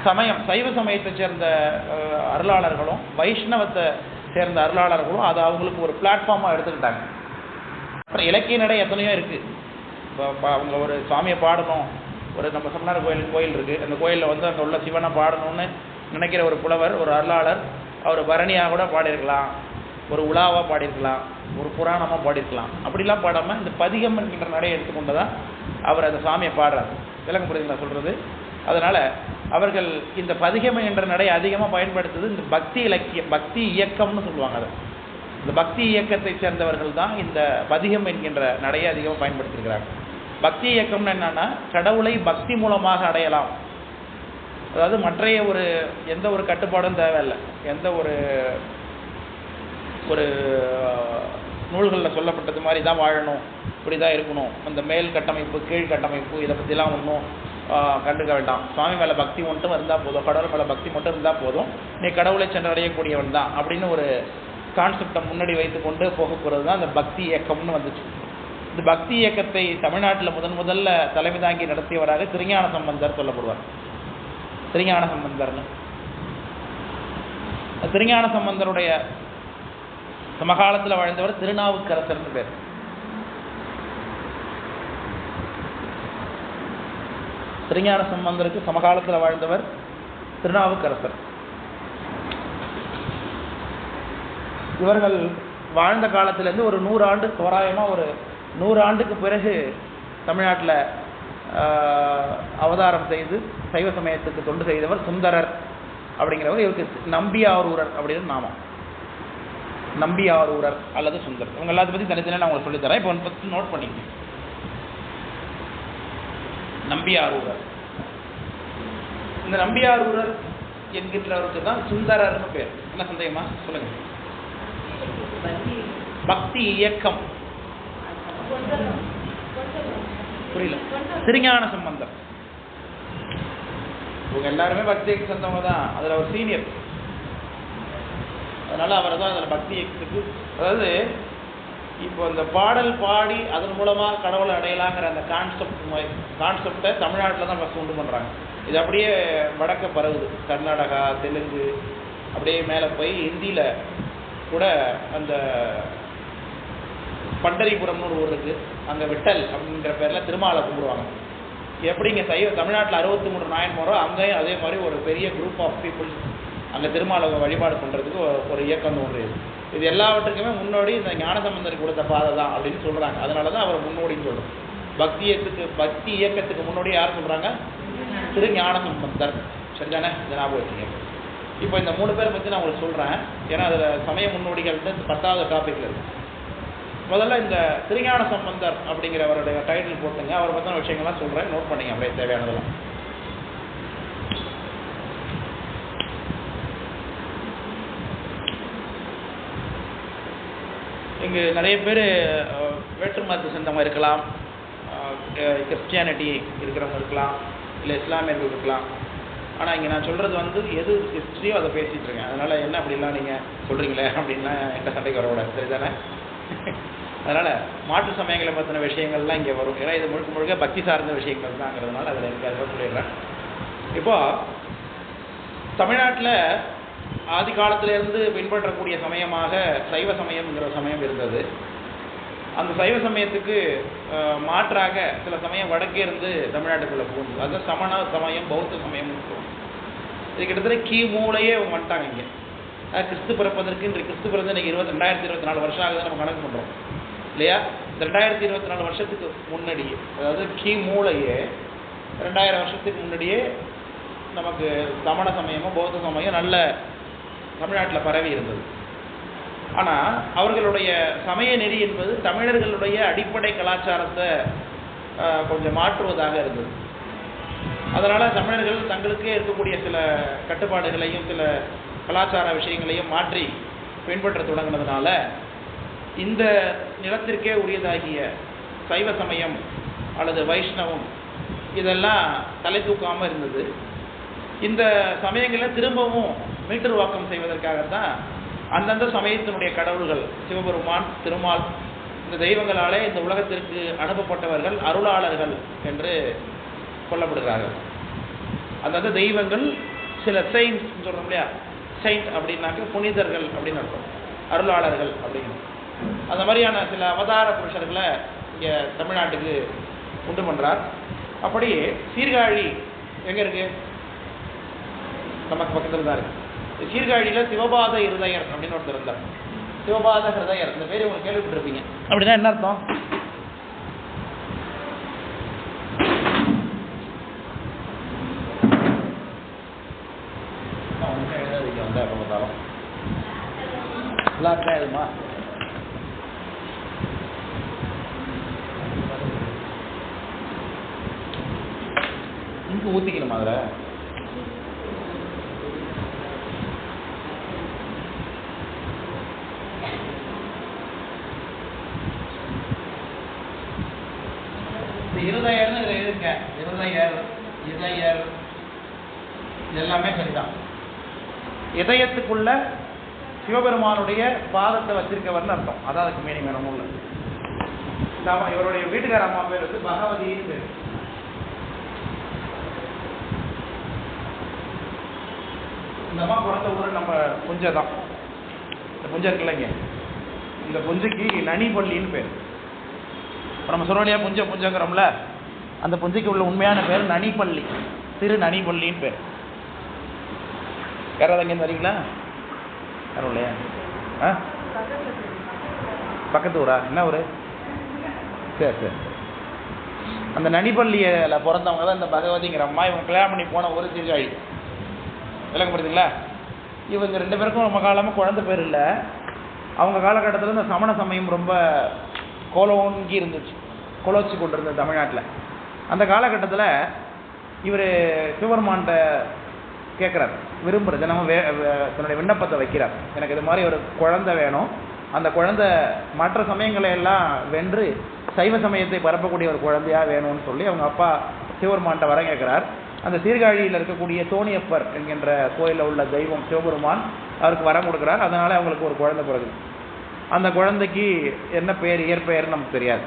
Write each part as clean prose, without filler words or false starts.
சமயம் சைவ சமயத்தை சேர்ந்த அருளாளர்களும் வைஷ்ணவத்தை சேர்ந்த அருளாளர்களும் அதை அவங்களுக்கு ஒரு பிளாட்ஃபார்மாக எடுத்துக்கிட்டாங்க. அப்புறம் இலக்கிய நடை எத்தனையோ இருக்குது. இப்போ அவங்க ஒரு சுவாமியை பாடணும், ஒரு நம்ம சமணர் கோயில் இருக்குது, அந்த கோயிலில் வந்து அங்கே உள்ள சிவனை பாடணும்னு நினைக்கிற ஒரு புலவர், ஒரு அருளாளர், அவர் பரணியாக கூட பாடியிருக்கலாம், ஒரு உலாவாக பாடியிருக்கலாம், ஒரு புராணமாக பாடியிருக்கலாம். அப்படிலாம் பாடாமல் இந்த பதிகம் என்கின்ற நடையை எடுத்துக்கொண்டுதான் அவர் அந்த சாமியை பாடுறார். விளக்கம் புரியுதுங்களா சொல்கிறது? அதனால் அவர்கள் இந்த பதிகம் என்ற நடை அதிகமாக பயன்படுத்துது இந்த பக்தி இலக்கியம், பக்தி இயக்கம்னு சொல்லுவாங்க. அதை இந்த பக்தி இயக்கத்தை சேர்ந்தவர்கள் தான் இந்த பதிகம் என்கின்ற நடையை அதிகமாக பயன்படுத்தியிருக்கிறாங்க. பக்தி இயக்கம்னு என்னன்னா, கடவுளை பக்தி மூலமாக அடையலாம். அதாவது மற்றைய எந்த ஒரு கட்டுப்பாடும் தேவையில்லை. எந்த ஒரு நூல்களில் சொல்லப்பட்டது மாதிரி தான் வாழணும், இப்படி தான் இருக்கணும், அந்த மேல் கட்டமைப்பு கீழ் கட்டமைப்பு இதை பற்றிலாம் ஒன்றும் கண்டுக்க வேண்டாம். சுவாமி மேலே பக்தி மட்டும் இருந்தால் போதும், கடவுள் மேலே பக்தி மட்டும் இருந்தால் போதும், நீ கடவுளை சென்றடையக்கூடியவன் தான் அப்படின்னு ஒரு கான்செப்டை முன்னாடி வைத்து கொண்டு போக போகிறது தான் அந்த பக்தி இயக்கம்னு வந்துச்சு. இந்த பக்தி இயக்கத்தை தமிழ்நாட்டில் முதல்ல தலைமை தாங்கி நடத்தியவராக திருஞான சம்பந்தர் சொல்லப்படுவார். திருஞான சம்பந்தர்னு திருஞான சம்பந்தருடைய சமகாலத்தில் வாழ்ந்தவர் திருநாவுக்கரசர்னு பேர். திருஞான சம்பந்தருக்கு சமகாலத்தில் வாழ்ந்தவர் திருநாவுக்கரசர். இவர்கள் வாழ்ந்த காலத்திலேருந்து ஒரு 100 ஆண்டு, தோராயமாக ஒரு 100 ஆண்டுக்கு பிறகு தமிழ்நாட்டில் அவதாரம் செய்து சைவ சமயத்துக்கு தொண்டு செய்தவர் சுந்தரர் அப்படிங்கிறவர். இவருக்கு நம்பியாரூரர் அப்படின்னு நாமம். நம்பியாரூரர் அல்லது சுந்தர், இவங்க எல்லாத்தையும் பற்றி தனித்தனியாக நான் உங்களுக்கு சொல்லித்தரேன். இப்போ ஒன்று நோட் பண்ணிக்கணும். நம்பியாரூரர், இந்த நம்பியாரூரர் என்கின்றவருக்கு தான் சுந்தரர்னு பேர். என்ன சந்தேகமா சொல்லுங்க? பக்தி இயக்கம் புரியல. திருஞான சம்பந்தர் இவங்க எல்லாருமே பக்தி இயக்க சொந்தவங்க தான். அதில் ஒரு சீனியர், அதனால அவர் தான் அதில் பக்தி இயக்கத்துக்கு, அதாவது இப்போ இந்த பாடல் பாடி அதன் மூலமாக கடவுளை அடையலாங்கிற அந்த கான்செப்டை தமிழ்நாட்டில் தான் ஃபஸ்ட் உண்டு பண்ணுறாங்க. இது அப்படியே வடக்க பரவுது, கர்நாடகா, தெலுங்கு, அப்படியே மேலே போய் ஹிந்தியில் கூட அந்த பண்டரிபுரம்னு ஒரு ஊர் இருக்குது, அங்கே விட்டல் அப்படிங்கிற பேரில் திருமாலை கும்பிடுவாங்க. எப்படி இங்கே தமிழ்நாட்டில் 63 நாயன்மாரோ அங்கேயும் அதே மாதிரி ஒரு பெரிய குரூப் ஆஃப் பீப்புள்ஸ் அங்கே திருமாலை வழிபாடு பண்ணுறதுக்கு ஒரு இயக்கம் ஒன்று. இது எல்லாவற்றுக்குமே முன்னோடி இந்த ஞானசம்பந்தர் கொடுத்த பாதை தான் அப்படின்னு சொல்கிறாங்க. அதனால தான் அவர் முன்னோடின்னு சொல்கிறோம். பக்தி இயக்கத்துக்கு முன்னோடி யார் சொல்கிறாங்க? திரு ஞானசம்பந்தர். சரிதானே? இதை ஞாபகம் வச்சுங்க. இப்போ இந்த 3 பேரை பற்றி நான் உங்களுக்கு சொல்கிறேன், ஏன்னா அதில் சமய முன்னோடிகள் 10வது டாப்பிக்கில் இருக்குது. முதல்ல இந்த திருஞான சம்பந்தர் அப்படிங்கிறவருடைய டைட்டில் போட்டுங்க. அவரை பற்றின விஷயங்கள்லாம் சொல்கிறேன், நோட் பண்ணிங்க அப்படியே தேவையானதெல்லாம். இங்கே நிறைய பேர் வேற்று மதத்தை சேர்ந்தவங்க இருக்கலாம், கிறிஸ்டியானிட்டி இருக்கிறவங்க இருக்கலாம், இல்லை இஸ்லாமியர்கள் இருக்கலாம். ஆனால் இங்கே நான் சொல்கிறது வந்து எது ஹிஸ்ட்ரியோ அதை பேசிகிட்டு இருக்கேன். அதனால் என்ன அப்படின்லாம் நீங்கள் சொல்கிறீங்களே அப்படின்னா எந்த சண்டைக்கு வரக்கூடாது. சரிதானே? அதனால் மாற்று சமயங்களை பற்றின விஷயங்கள்லாம் இங்கே வரும். ஏன்னா இது முழுக்க பக்தி சார்ந்த விஷயங்கள் தாங்கிறதுனால அதில் எனக்கு அதை சொல்லிடுறேன். இப்போது தமிழ்நாட்டில் ஆதி காலத்திலேருந்து பின்பற்றக்கூடிய சமயமாக சைவ சமயம்ங்கிற சமயம் இருந்தது. அந்த சைவ சமயத்துக்கு மாற்றாக சில சமயம் வடக்கே இருந்து தமிழ்நாட்டுக்குள்ளே போகுது. அது சமண சமயம், பௌத்த சமயம்னு சொல்லுவோம். இது கிட்டத்தட்ட கிமுலையே வந்துட்டாங்க இங்கே. கிறிஸ்து பிறப்பதற்கு இன்றைக்கு கிறிஸ்து பிறந்து இன்றைக்கி 2024 வருஷம் ஆகுதுன்னு நம்ம கணக்கு பண்ணுறோம் இல்லையா? இந்த 2024 வருஷத்துக்கு முன்னாடியே, அதாவது கிமுலையே 2000 வருஷத்துக்கு முன்னாடியே நமக்கு சமண சமயமும் பௌத்த சமயம் நல்ல தமிழ்நாட்டில் பரவி இருந்தது. ஆனால் அவர்களுடைய சமய நெறி என்பது தமிழர்களுடைய அடிப்படை கலாச்சாரத்தை கொஞ்சம் மாற்றுவதாக இருந்தது. அதனால் தமிழர்கள் தங்களுக்கே இருக்கக்கூடிய சில கட்டுப்பாடுகளையும் சில கலாச்சார விஷயங்களையும் மாற்றி பின்பற்ற தொடங்கினதுனால இந்த நிலத்திற்கே உரியதாகிய சைவ சமயம் அல்லது வைஷ்ணவம் இதெல்லாம் தலை தூக்காமல் இருந்தது. இந்த சமயங்களை திரும்பவும் மீட்டுருவாக்கம் செய்வதற்காகத்தான் அந்தந்த சமயத்தினுடைய கடவுள்கள் சிவபெருமான், திருமால், இந்த தெய்வங்களாலே இந்த உலகத்திற்கு அனுப்பப்பட்டவர்கள் அருளாளர்கள் என்று கொல்லப்படுகிறார்கள். அந்தந்த தெய்வங்கள் சில செயின்ஸ் சொல்கிறோம் இல்லையா, செயின்ட் அப்படின்னாக்க புனிதர்கள் அப்படின்னு அர்த்தம், அருளாளர்கள் அப்படின்னு. அந்த மாதிரியான சில அவதார புருஷர்களை இங்கே தமிழ்நாட்டுக்கு உண்டு பண்ணுறார். அப்படி சீர்காழி எங்கே இருக்குது? நமக்கு பக்கத்தில் தான் இருக்குது. சீர்காழியில் சிவபாத இருதயர் அப்படின்னு ஒருத்தர் இருந்தார். சிவபாத ஹிருதயர், இந்த பேர் உங்களுக்கு கேள்விப்பட்டிருப்பீங்க. அப்படின்னா என்ன அர்த்தம்? எழுதுமா இங்கு ஊத்திக்கணுமா? அதில் இருதயர்னு இதில் எழுதுங்க. இருதயர், இதயர் எல்லாமே சரிதான். இதயத்துக்குள்ள சிவபெருமானுடைய பாதத்தை வச்சிருக்கவர்னு அர்த்தம். அதான் அதுக்கு மீனிங் வேணும். உள்ள இவருடைய வீட்டுக்கார அம்மா பேர் வந்து பகவதின்னு பேர். இந்த அம்மா பிறந்த ஊர் நம்ம புஞ்சை தான். இந்த புஞ்சை இருக்குல்லங்க, இந்த புஞ்சைக்கு நனிப்பள்ளின்னு பேர். இப்போ நம்ம சொல்றோம் இல்லையா புஞ்சை புஞ்சங்கிறோம்ல, அந்த புஞ்சைக்கு உள்ள உண்மையான பேர் நனிப்பள்ளி, திரு நனிப்பள்ளின்னு பேர். யாராவது அங்கேருந்து வரீங்களா? யாரும் இல்லையா? பக்கத்து ஊரா? என்ன ஊர்? சரி சரி. அந்த நனிப்பள்ளியில் பிறந்தவங்க தான் இந்த பகவதிங்கிற அம்மா. இவங்க கல்யாணம் பண்ணி போன ஒரு சீர்காழி. விளக்கப்படுதுங்களா? இவங்க 2 பேருக்கும் ரொம்ப காலமாக குழந்தை பேர் இல்லை. அவங்க காலகட்டத்தில் இந்த சமண சமயம் ரொம்ப கோலோங்கி இருந்துச்சு, கொலோச்சி கொண்டு இருந்தது தமிழ்நாட்டில். அந்த காலகட்டத்தில் இவர் சிவபெருமான்கிட்ட கேட்குறார், விரும்புகிற தினமும் தன்னுடைய விண்ணப்பத்தை வைக்கிறார். எனக்கு இது மாதிரி ஒரு குழந்தை வேணும், அந்த குழந்தை மற்ற சமயங்களை எல்லாம் வென்று சைவ சமயத்தை பரப்பக்கூடிய ஒரு குழந்தையாக வேணும்னு சொல்லி அவங்க அப்பா சிவபெருமான்கிட்ட வர கேட்குறார். அந்த சீர்காழியில் இருக்கக்கூடிய தோணியப்பர் என்கின்ற கோயிலில் உள்ள தெய்வம் சிவபெருமான் அவருக்கு வரம் கொடுக்குறார். அதனால் அவங்களுக்கு ஒரு குழந்தை பிறகுது. அந்த குழந்தைக்கு என்ன பேர், இயற்பெயர்னு நமக்கு தெரியாது.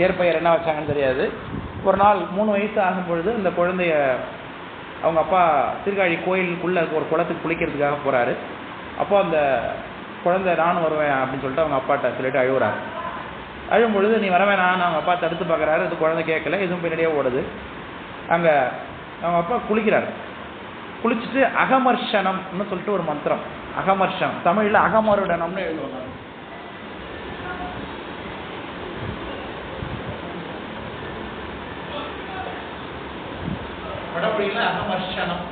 இயற்பெயர் என்ன வச்சாங்கன்னு தெரியாது. ஒரு நாள் 3 வயசு ஆகும் பொழுது அந்த குழந்தைய அவங்க அப்பா சீர்காழி கோயிலுக்குள்ளே ஒரு குளத்துக்கு குளிக்கிறதுக்காக போகிறாரு. அப்போ அந்த குழந்தை நானும் வருவேன் அப்படின்னு சொல்லிட்டு அவங்க அப்பாட்ட சொல்லிட்டு அழுகுறாரு. அழும் பொழுது நீ வரவேணான்னு அவங்க அப்பா தடுத்து பார்க்குறாரு. இது குழந்தை கேட்கல, இதுவும் பின்னாடியே ஓடுது. அங்கே அவங்க அப்பா குளிக்கிறார். குளிச்சுட்டு அகமர்ஷனம்னு சொல்லிட்டு ஒரு மந்திரம், அகமர்ஷனம் தமிழில் அகமருடனம்னு எழுதுவாங்க. வடமொழியில் அகமர்ஷனம்.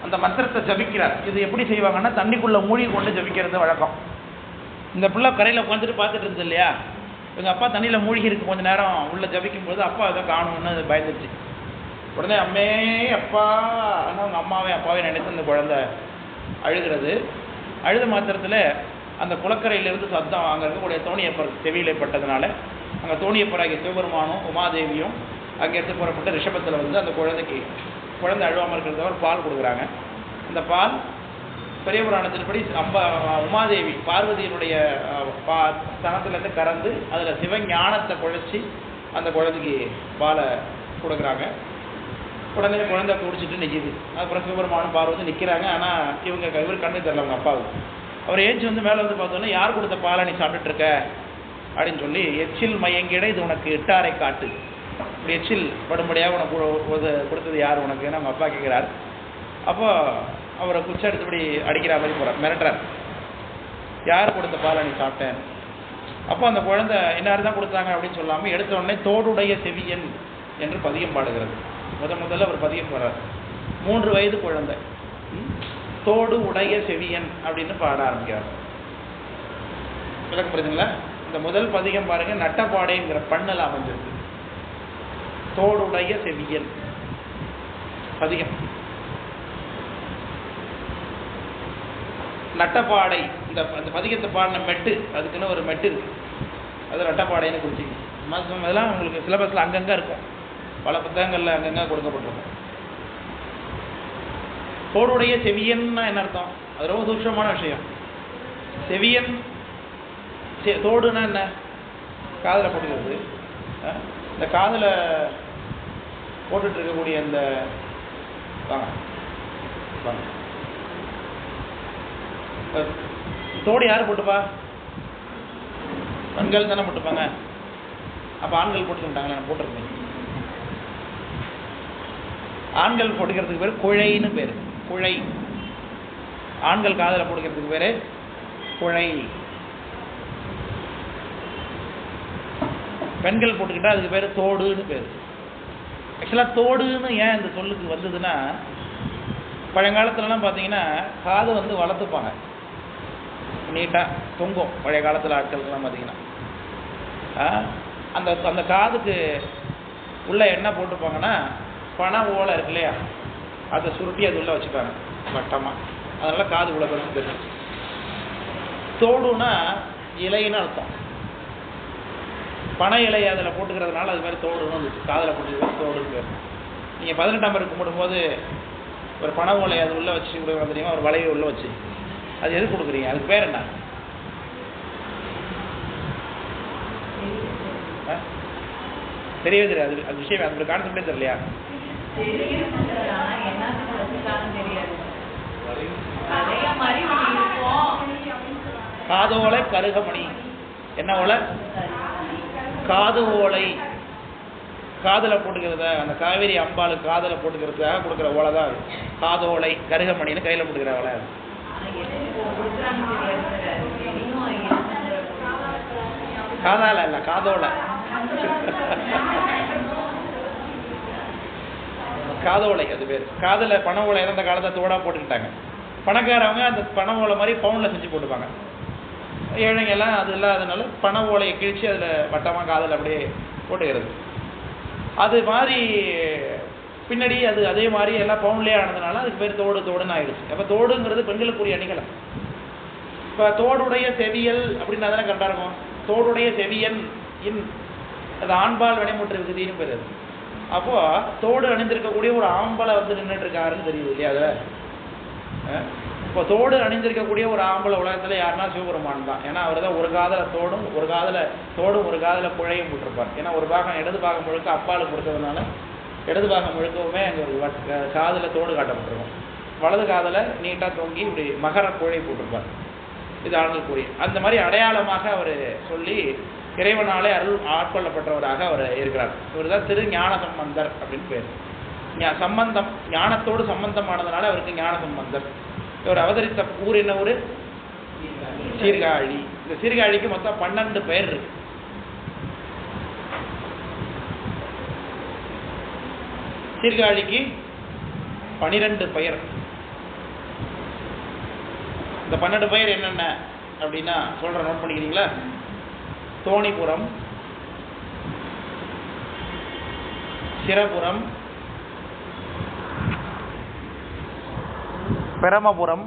அந்த மந்திரத்தை ஜபிக்கிறார். இது எப்படி செய்வாங்கன்னா தண்ணிக்குள்ள மூழ்கி கொண்டு ஜபிக்கிறது வழக்கம். இந்த பிள்ளை கரையில் உட்காந்துட்டு பார்த்துட்டு இருந்தது இல்லையா, எங்கள் அப்பா தண்ணியில் மூழ்கி இருக்கு. கொஞ்சம் நேரம் உள்ள ஜபிக்கும் போது அப்பா அதை காணும்னு அது பயந்துச்சு. உடனே அம்மே அப்பா, ஆனால் அவங்க அம்மாவே அப்பாவே நினைத்து அந்த குழந்தை அழுகிறது. அழுத மாத்திரத்தில் அந்த குளக்கரையிலிருந்து சத்தம் அங்கே இருக்கக்கூடிய தோணியப்பர் செவியிலே பட்டதுனால அங்கே தோணியப்பராகிய சிவபெருமானும் உமாதேவியும் அங்கேருந்து புறப்பட்டு ரிஷபத்தில் வந்து அந்த குழந்தைக்கு குழந்தை அழுவாமல் இருக்கிறதவர் பால் கொடுக்குறாங்க. அந்த பால் பெரிய புராணத்தின்படி உமாதேவி பார்வதியினுடைய ஸ்தனத்திலேருந்து கறந்து அதில் சிவஞானத்தை குழைச்சி அந்த குழந்தைக்கு பாலை கொடுக்குறாங்க. உடனே குழந்தை குடிச்சிட்டு நிற்கிது. அப்புறம் சிவபெருமானும் பார்வதி நிற்கிறாங்க. ஆனால் இவர் கண்ணு தெரியல அவங்க அப்பாவுக்கு. அவர் ஏஞ்சி வந்து மேலே வந்து பார்த்தோன்னா யார் கொடுத்த பாலை நீ சாப்பிட்டுருக்க அப்படின்னு சொல்லி, எச்சில் மயங்கிட இது உனக்கு இட்டாரை காட்டு, இப்படி எச்சில் படும்படியாக உனக்கு கொடுத்தது யார் உனக்குன்னு அவங்க அப்பா கேட்குறார். அப்போ அவரை குச்சை எடுத்துபடி அடிக்கிற மாதிரி போகிறார், மிரட்டுறார். யார் கொடுத்த பாலை நீ சாப்பிட்டேன்? அப்போ அந்த குழந்தை இன்னார் தான் கொடுத்தாங்க அப்படின்னு சொல்லாமல் எடுத்த உடனே தோடுடைய செவியன் என்று பதியம் பாடுகிறது. முதல்ல அவர் பதியம் பாடுறார். 3 வயது குழந்தை தோடு உடைய செவியன் அப்படின்னு பாட ஆரம்பிக்கிறார். விளக்கம் புரியுதுங்களா? இந்த முதல் பதிகம் பாருங்க, நட்டப்பாடைங்கிற பண்ணல அமைஞ்சிருக்கு. தோடுடைய செவியன் பதிகம். நட்டப்பாடை இந்த பதிகத்தை பாடின மெட்டு, அதுக்குன்னு ஒரு மெட்டு இருக்கு, அது நட்டப்பாடைன்னு குறிச்சிங்க. அதெல்லாம் உங்களுக்கு சிலபஸில் அங்கங்கே இருக்கும், பல புத்தகங்களில் அங்கங்கே கொடுக்கப்பட்டிருக்கும். தோடுடைய செவியன்னா என்ன அர்த்தம்? அது ரொம்ப சூட்சமான விஷயம். செவியன் தோடுனா என்ன? காதில் போட்டுக்கிறது. இந்த காதில் போட்டுட்டு இருக்கக்கூடிய இந்த தோடு யார் போட்டுப்பா? பெண்கள் தானே போட்டுப்பாங்க. அப்போ ஆண்கள் போட்டுக்கிட்டாங்களே, நான் போட்டிருக்கேன். ஆண்கள் போட்டுக்கிறதுக்கு பேர் குழைன்னு பேர். குழை. ஆண்கள் காதில் போட்டுக்கிறதுக்கு பேர் குழை. பெண்கள் போட்டுக்கிட்டா அதுக்கு பேர் தோடுன்னு பேர். ஆக்சுவலாக தோடுன்னு ஏன் இந்த சொல்லுக்கு வந்ததுன்னா, பழங்காலத்துலலாம் பார்த்தீங்கன்னா காதை வந்து வளர்த்துப்பாங்க, நீட்டாக தொங்கும். பழைய காலத்தில் ஆட்கள்லாம் பார்த்தீங்கன்னா அந்த அந்த காதுக்கு உள்ளே என்ன போட்டுப்பாங்கன்னா பனை ஓலை இருக்கு இல்லையா, அதை சுருட்டி அது உள்ளே வச்சுப்பாங்க வட்டமாக. அதனால் காது உள்ள பெருசு பெருசு. தோடுனா இலைன்னு அர்த்தம். பனை இலையை அதில் போட்டுக்கிறதுனால அது மாதிரி தோடுன்னு வந்துச்சு. காதில் போட்டுக்கிறது தோடுன்னு பேர். நீங்கள் 18ஆம் பேர் கும்பிடும்போது ஒரு பனை ஓலையை அது உள்ளே வச்சு கொடுக்குறது தெரியுமா, ஒரு வலையை உள்ளே வச்சு, அது எது கொடுக்குறீங்க? அதுக்கு பேர் என்ன? தெரியவே தெரியாது. அது விஷயம் அது கான்செப்டே தெரியலையா? காதோலை கருகமணி. என்ன ஓலை? காது ஓலை. காதில் போட்டுக்கிறத, அந்த காவேரி அம்பாளுக்கு காதில் போட்டுக்கிறதுக்காக கொடுக்குற ஓலை தான் அது. காதோலை கருகமணின்னு கையில் போட்டுக்கிற ஓலை அது. காதால இல்லை, காதோலை. காதோலை அது பேர். காதில் பனை ஓலை அந்த காலத்தை தோடாக போட்டுக்கிட்டாங்க. பணக்காரவங்க அந்த பனை ஓலை மாதிரி பவுனில் செஞ்சு போட்டுப்பாங்க. ஏழைங்கெல்லாம் அது இல்லாதனால பனை ஓலையை கிழிச்சு அதில் வட்டமாக காதில் அப்படியே போட்டுக்கிறது. அது மாதிரி பின்னாடி அது அதே மாதிரி எல்லாம் பவுன்லேயே ஆனதுனால அதுக்கு பேர் தோடு தோடுன்னு ஆயிடுச்சு. அப்போ தோடுங்கிறது பெண்களுக்குரிய அணிகலம். இப்போ தோடுடைய செவியல் அப்படின்னு தானே கரெக்டாக இருக்கும். தோடுடைய செவியன் இன் அது ஆண்பால் வினைமுற்று விகுதின்னு பேர். அப்போது தோடு அணிந்திருக்கக்கூடிய ஒரு ஆம்பளை வந்து நின்றுட்டு இருக்காருன்னு தெரியுது இல்லையா? அதில் இப்போ தோடு அணிந்திருக்கக்கூடிய ஒரு ஆம்பளை உலகத்தில் யாருன்னா சிவபெருமான் தான். ஏன்னா அவர் தான் ஒரு காதில் தோடும் ஒரு காதில் குழையும் போட்டிருப்பார். ஏன்னா ஒரு பாகம் இடது பாகம் முழுக்க அப்பால் கொடுத்ததுனால இடது பாகம் முழுக்கவுமே அங்கே ஒரு காதில் தோடு காட்டப்பட்டிருக்கும். வலது காதில் நீட்டாக தொங்கி இப்படி மகர குழை போட்டிருப்பார். இது ஆண்கள் கூறி அந்த மாதிரி அடையாளமாக அவர் சொல்லி இறைவனாலே அருள் ஆட்கொள்ளப்பட்டவராக அவர் இருக்கிறார். இவர் தான் திரு ஞான சம்பந்தர் அப்படின்னு பேர். சம்பந்தம் ஞானத்தோடு சம்பந்தமானதுனால அவருக்கு ஞான சம்பந்தர். இவர் அவதரித்த ஊர் என்ன ஊர்? சீர்காழி. இந்த சீர்காழிக்கு மொத்தம் 12 பெயர் இருக்கு. சீர்காழிக்கு 12 பெயர். இந்த 12 பெயர் என்னென்ன அப்படின்னா சொல்ற, நோட் பண்ணிக்கிறீங்களா? தோணிபுரம், சிரபுரம், பிரமபுரம்,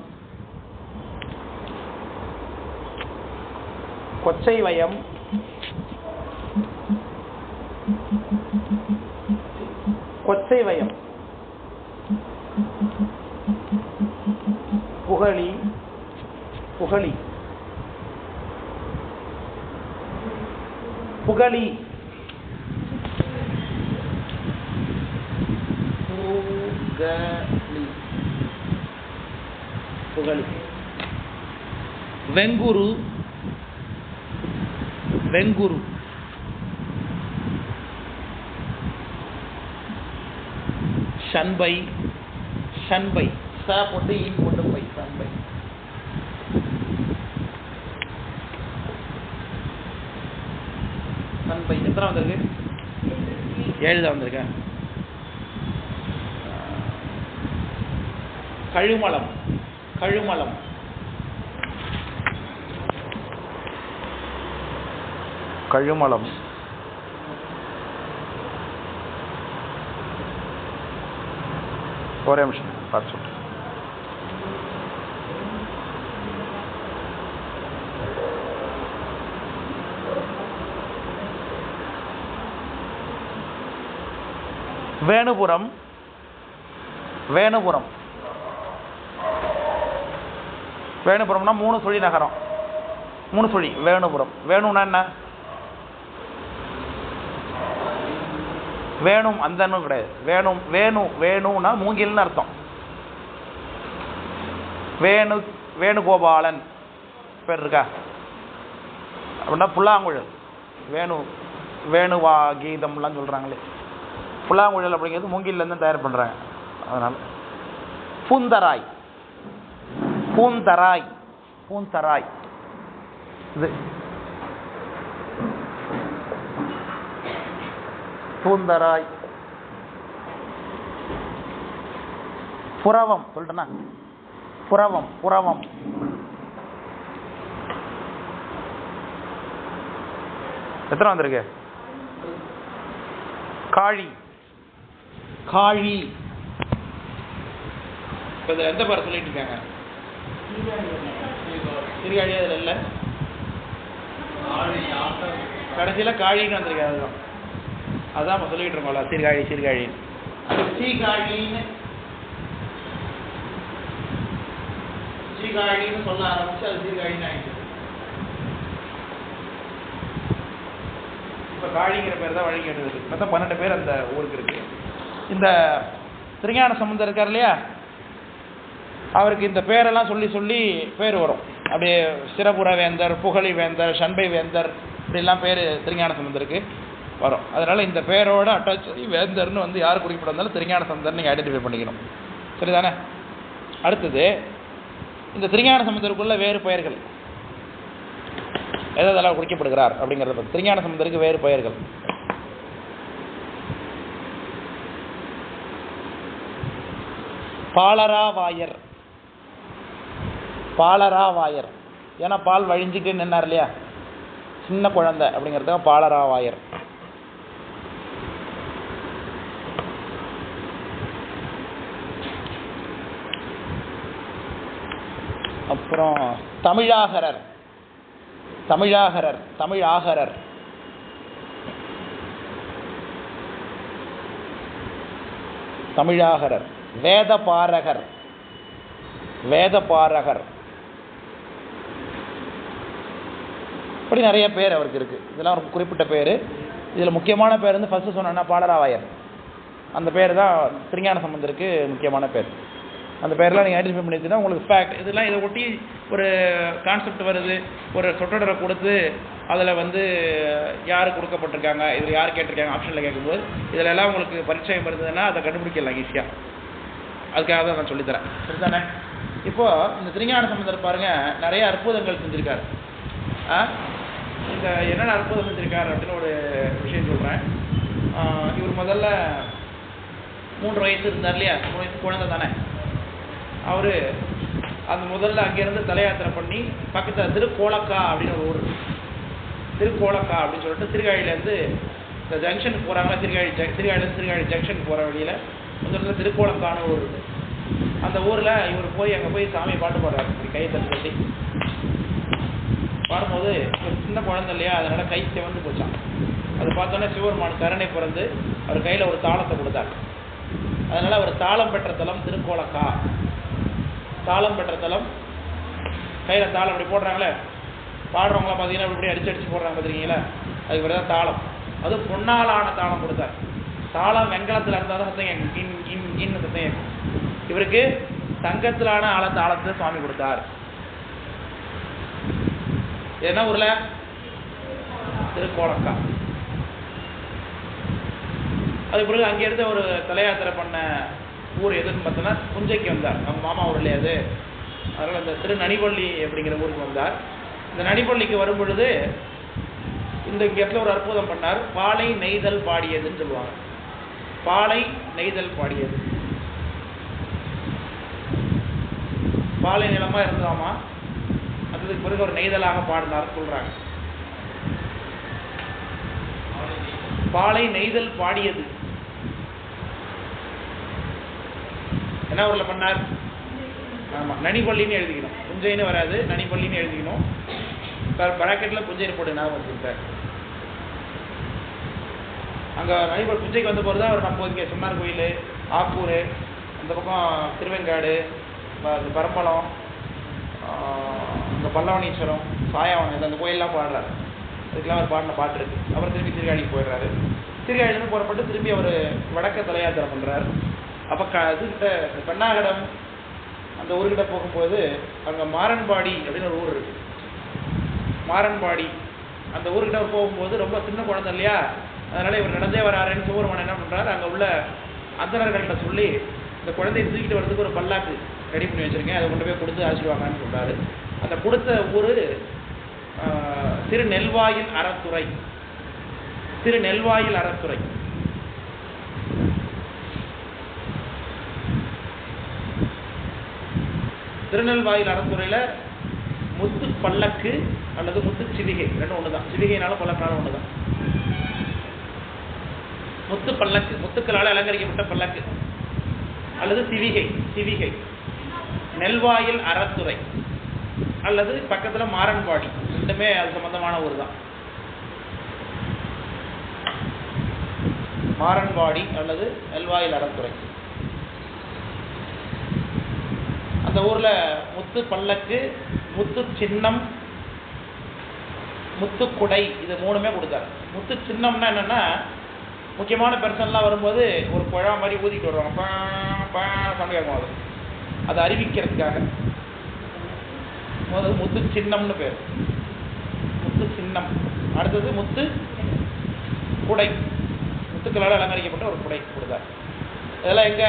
கொச்சைவயம், புகழி, புகழி, புகழி, புகழி, வெங்குரு, வெங்குரு, ஷன்பை, ஷன்பை, ச போட்டு ஈ போட்டு பை, ஷன்பை, ஷன்பை. எத்தனை வந்திருக்கு? 7 தான் வந்திருக்கேன். கழுமலம், கழுமலம், கழுமலம், ஒரே நிமிஷம் பார்த்து சொல்றேன். வேணுபுரம், வேணுபுரம், வேணுபுரம்னா 3 சுழி நகரம். 3 சுழி வேணுபுரம். வேணும்னா என்ன? வேணும் அந்தன்னு கிடையாது. வேணும் வேணும்னா மூங்கில்னு அர்த்தம். வேணுகோபாலன் பேர் இருக்கா அப்படின்னா புல்லாங்குழல். வேணுவா கீதம்லாம் சொல்கிறாங்களே, புல்லாங்குழல் அப்படிங்கிறது மூங்கிலேருந்து தயார் பண்ணுறாங்க. அதனால் பூந்தராய் இது பூந்தராய். புறவம் சொல்லிட்டேன்னா, புறவம் எத்தனை வந்திருக்கு? காழி இப்போ இதில் எந்த பேர் சொல்லிட்டு இருக்காங்க? சீர்காழி அதில் இல்லை, கடைசியில் காழின்னு வந்திருக்கு. அதுதான் நம்ம சொல்லிட்டு இருக்கோம்ல, சீர்காழின்னு சீர்காழின்னு சொல்ல ஆரம்பிச்சு அது சீர்காழின்னு ஆயிடுச்சு. இப்போ காழிங்கிற பேர் தான் வழங்கி எடுத்துருக்கு. மொத்தம் 12 பேர் அந்த ஊருக்கு இருக்கு. இந்த திருஞான சம்பந்தர் இருக்கார் இல்லையா, அவருக்கு இந்த பேரெல்லாம் சொல்லி பேர் வரும். அப்படியே சிறபுர வேந்தர், புகழி வேந்தர், சண்பை வேந்தர், இப்படிலாம் பேர் திருஞான சம்பந்தருக்கு வரும். அதனால இந்த பேரோட அட்டாச் வேந்தர்னு வந்து யார் குறிப்பிட வந்தாலும் திருஞான சம்பந்தர் நீங்கள் ஐடென்டிஃபை பண்ணிக்கணும். சரிதானே? அடுத்தது இந்த திருஞான சம்பந்தருக்குள்ள வேறு பெயர்கள் எதெல்லாம் குறிக்கப்படுகிறார் அப்படிங்கிறத பற்றி. திருஞான சம்பந்தருக்கு வேறு பெயர்கள் பாலராவாயர். ஏன்னா பால் வழிஞ்சிட்டு நின்னார் இல்லையா, சின்ன குழந்தை அப்படிங்கிறதுக்காக பாலராவாயர். அப்புறம் தமிழாகரர். வேதபாரகர் இப்படி நிறைய பேர் அவருக்கு இருக்கு. இதெல்லாம் ஒரு குறிப்பிட்ட பேர். இதில் முக்கியமான பேர் வந்து ஃபர்ஸ்ட் சொன்னா பாலராவாயர். அந்த பேர் தான் திருஞான சம்பந்தருக்கு முக்கியமான பேர். அந்த பேரெலாம் நீங்கள் ஐடென்டிஃபை பண்ணிச்சுன்னா உங்களுக்கு ஃபேக்ட். இதெல்லாம் இதை ஒட்டி ஒரு கான்செப்ட் வருது, ஒரு சொற்றொடரை கொடுத்து அதில் வந்து யார் கொடுக்கப்பட்டிருக்காங்க, இதில் யார் கேட்டிருக்காங்க ஆப்ஷனில் கேட்கும்போது இதில் எல்லாம் உங்களுக்கு பரிச்சயம் இருந்ததுன்னா அதை கண்டுபிடிக்கலாம் ஈஸியாக. அதுக்காக தான் நான் சொல்லித்தரேன். சரிதானே? இப்போது இந்த திருஞான சம்பந்தர் பாருங்கள், நிறைய அற்புதங்கள் செஞ்சுருக்காரு. இந்த என்னென்ன அற்புதம் செஞ்சுருக்காரு அப்படின்னு ஒரு விஷயம் சொல்கிறேன். இவர் முதல்ல 3 வயசு இருந்தார் இல்லையா, 3 வயசு குழந்தை தானே. அவர் அந்த முதல்ல அங்கேருந்து தலையாத்திரை பண்ணி பக்கத்தில் திருக்கோலக்கா அப்படின்னு ஒரு ஊர், திருக்கோலக்கா அப்படின்னு சொல்லிட்டு சீர்காழியிலேருந்து இந்த ஜங்ஷனுக்கு போகிறாங்களா, சீர்காழிலேருந்து சீர்காழி ஜங்ஷனுக்கு போகிற வழியில் முதல்ல திருக்கோலக்கான ஊர் இருக்குது. அந்த ஊரில் இவர் அங்கே போய் சாமியை பாட்டு பாடுறாரு. இப்படி கையை தட்டி பாடும்போது ஒரு சின்ன குழந்தை இல்லையா, அதனால் கை சிவந்து போச்சான். அது பார்த்தோன்னே சிவபெருமான் கருணை பிறந்து அவர் கையில் ஒரு தாளத்தை கொடுத்தார். அதனால் அவர் தாளம் பெற்ற தலம் திருக்கோலக்கா. தாளம் பெற்ற தலம், கையில் தாளம் அப்படி போடுறாங்களே, பாடுறவங்களாம் பார்த்தீங்கன்னா இப்படி அடிச்சு போடுறாங்க பார்த்துருக்கீங்களா, அதுக்கு பேர் தான் தாளம். அதுவும் பொன்னாலான தாளம் கொடுத்தார். தாளம் வெங்கலத்தில் இருந்தால் தான் சத்தம் கேட்கும், இன்னு சத்தம் கேட்கும். இவருக்கு தங்கத்திலான தாளத்தை சுவாமி கொடுத்தார். என்ன ஊரில்? திருக்கோலக்கா. அதுக்கு பிறகு அங்கேருந்து ஒரு தலையாத்திரை பண்ண ஊர் எதுன்னு பார்த்தோன்னா புஞ்சைக்கு வந்தார். அவங்க மாமா ஊர் இல்லையா அது. அதனால் அந்த திருநனிப்பள்ளி அப்படிங்கிற ஊருக்கு வந்தார். இந்த நனிப்பள்ளிக்கு வரும் பொழுது இந்த இடத்துல ஒரு அற்புதம் பண்ணார். பாலை நெய்தல் பாடியதுன்னு சொல்லுவாங்க. பாலை நெய்தல் பாடியது. பாலை நிலமாக இருந்தாமா, அதுக்கு பிறகு ஒரு நெய்தலாக பாடினார் சொல்கிறாங்க. பாலை நெய்தல் பாடியது என்ன ஊரில் பண்ணார்? ஆமாம், நனிப்பள்ளின்னு எழுதிக்கணும். புஞ்சைன்னு வராது, நனிப்பள்ளின்னு எழுதிக்கணும். பிராக்கெட்டில் புஞ்சைன்னு போட்டு ஞாபகம் வச்சுருக்கார். அங்கே நனிப்பள்ளி புஞ்சைக்கு வந்த போது தான் அவர் நம்ம இங்கே சொன்னார் கோயில், ஆக்கூர், அந்த பக்கம் திருவெங்காடு, பரம்பலம், இந்த பல்லவனீஸ்வரம், சாயாவனம், அந்த கோயிலெலாம் பாடுறாரு. அதுக்கெல்லாம் அவர் பாடின பாட்டு இருக்குது. அப்புறம் திரும்பி சீர்காழிக்கு போயிடுறாரு. சீர்காழியிலேருந்து புறப்பட்டு திரும்பி அவர் வடக்க தலையாத்திரை பண்ணுறார். அப்போ இதுகிட்ட பெண்ணாகடம் அந்த ஊர்கிட்ட போகும்போது அங்கே மாரன்பாடி அப்படின்னு ஒரு ஊர் இருக்கு. மாரன்பாடி அந்த ஊர்கிட்ட அவர் போகும்போது ரொம்ப சின்ன குழந்தை இல்லையா, அதனால இவர் நடந்தே வராருன்னு சிவபெருமான் என்ன பண்ணுறாரு, அங்கே உள்ள அந்தணர்கள்ட்ட சொல்லி இந்த குழந்தையை தூக்கிட்டு வரதுக்கு ஒரு பல்லாக்கு ரெடி பண்ணி வச்சுருக்கேன், அதை கொண்டு போய் கொடுத்து அழைச்சிடுவாங்கன்னு சொல்கிறாரு. அந்த கொடுத்த ஊர் திருநெல்வாயில் அறத்துறை. திருநெல்வாயில் அறத்துறை. திருநெல்வாயில் அறத்துறையில் முத்து பல்லக்கு அல்லது முத்து சிவிகை ரெண்டும் ஒன்று தான். சிவிகைனாலும் பல்லக்குனாலும் ஒன்று தான். முத்து பல்லக்கு, முத்துக்களால் அலங்கரிக்கப்பட்ட பல்லக்கு அல்லது சிவிகை. சிவிகை நெல்வாயில் அறத்துறை அல்லது பக்கத்தில் மாரன்பாடி, ரெண்டுமே அது சம்பந்தமான ஊர் தான். மாரன்பாடி அல்லது நெல்வாயில் அறத்துறை. அந்த ஊரில் முத்து பல்லக்கு, முத்து சின்னம், முத்து குடை, இது மூணுமே கொடுத்தாரு. முத்து சின்னம்னா என்னென்னா, முக்கியமான பெர்சன்லாம் வரும்போது ஒரு குழா மாதிரி ஊதிட்டு வருவாங்க, சண்டை கேட்கும். அதை அறிவிக்கிறதுக்காக முதல்ல முத்து சின்னம்னு பேர். முத்து சின்னம். அடுத்தது முத்து குடை, முத்துக்களால் அலங்கரிக்கப்பட்ட ஒரு குடை கொடுத்தார். இதெல்லாம் எங்க?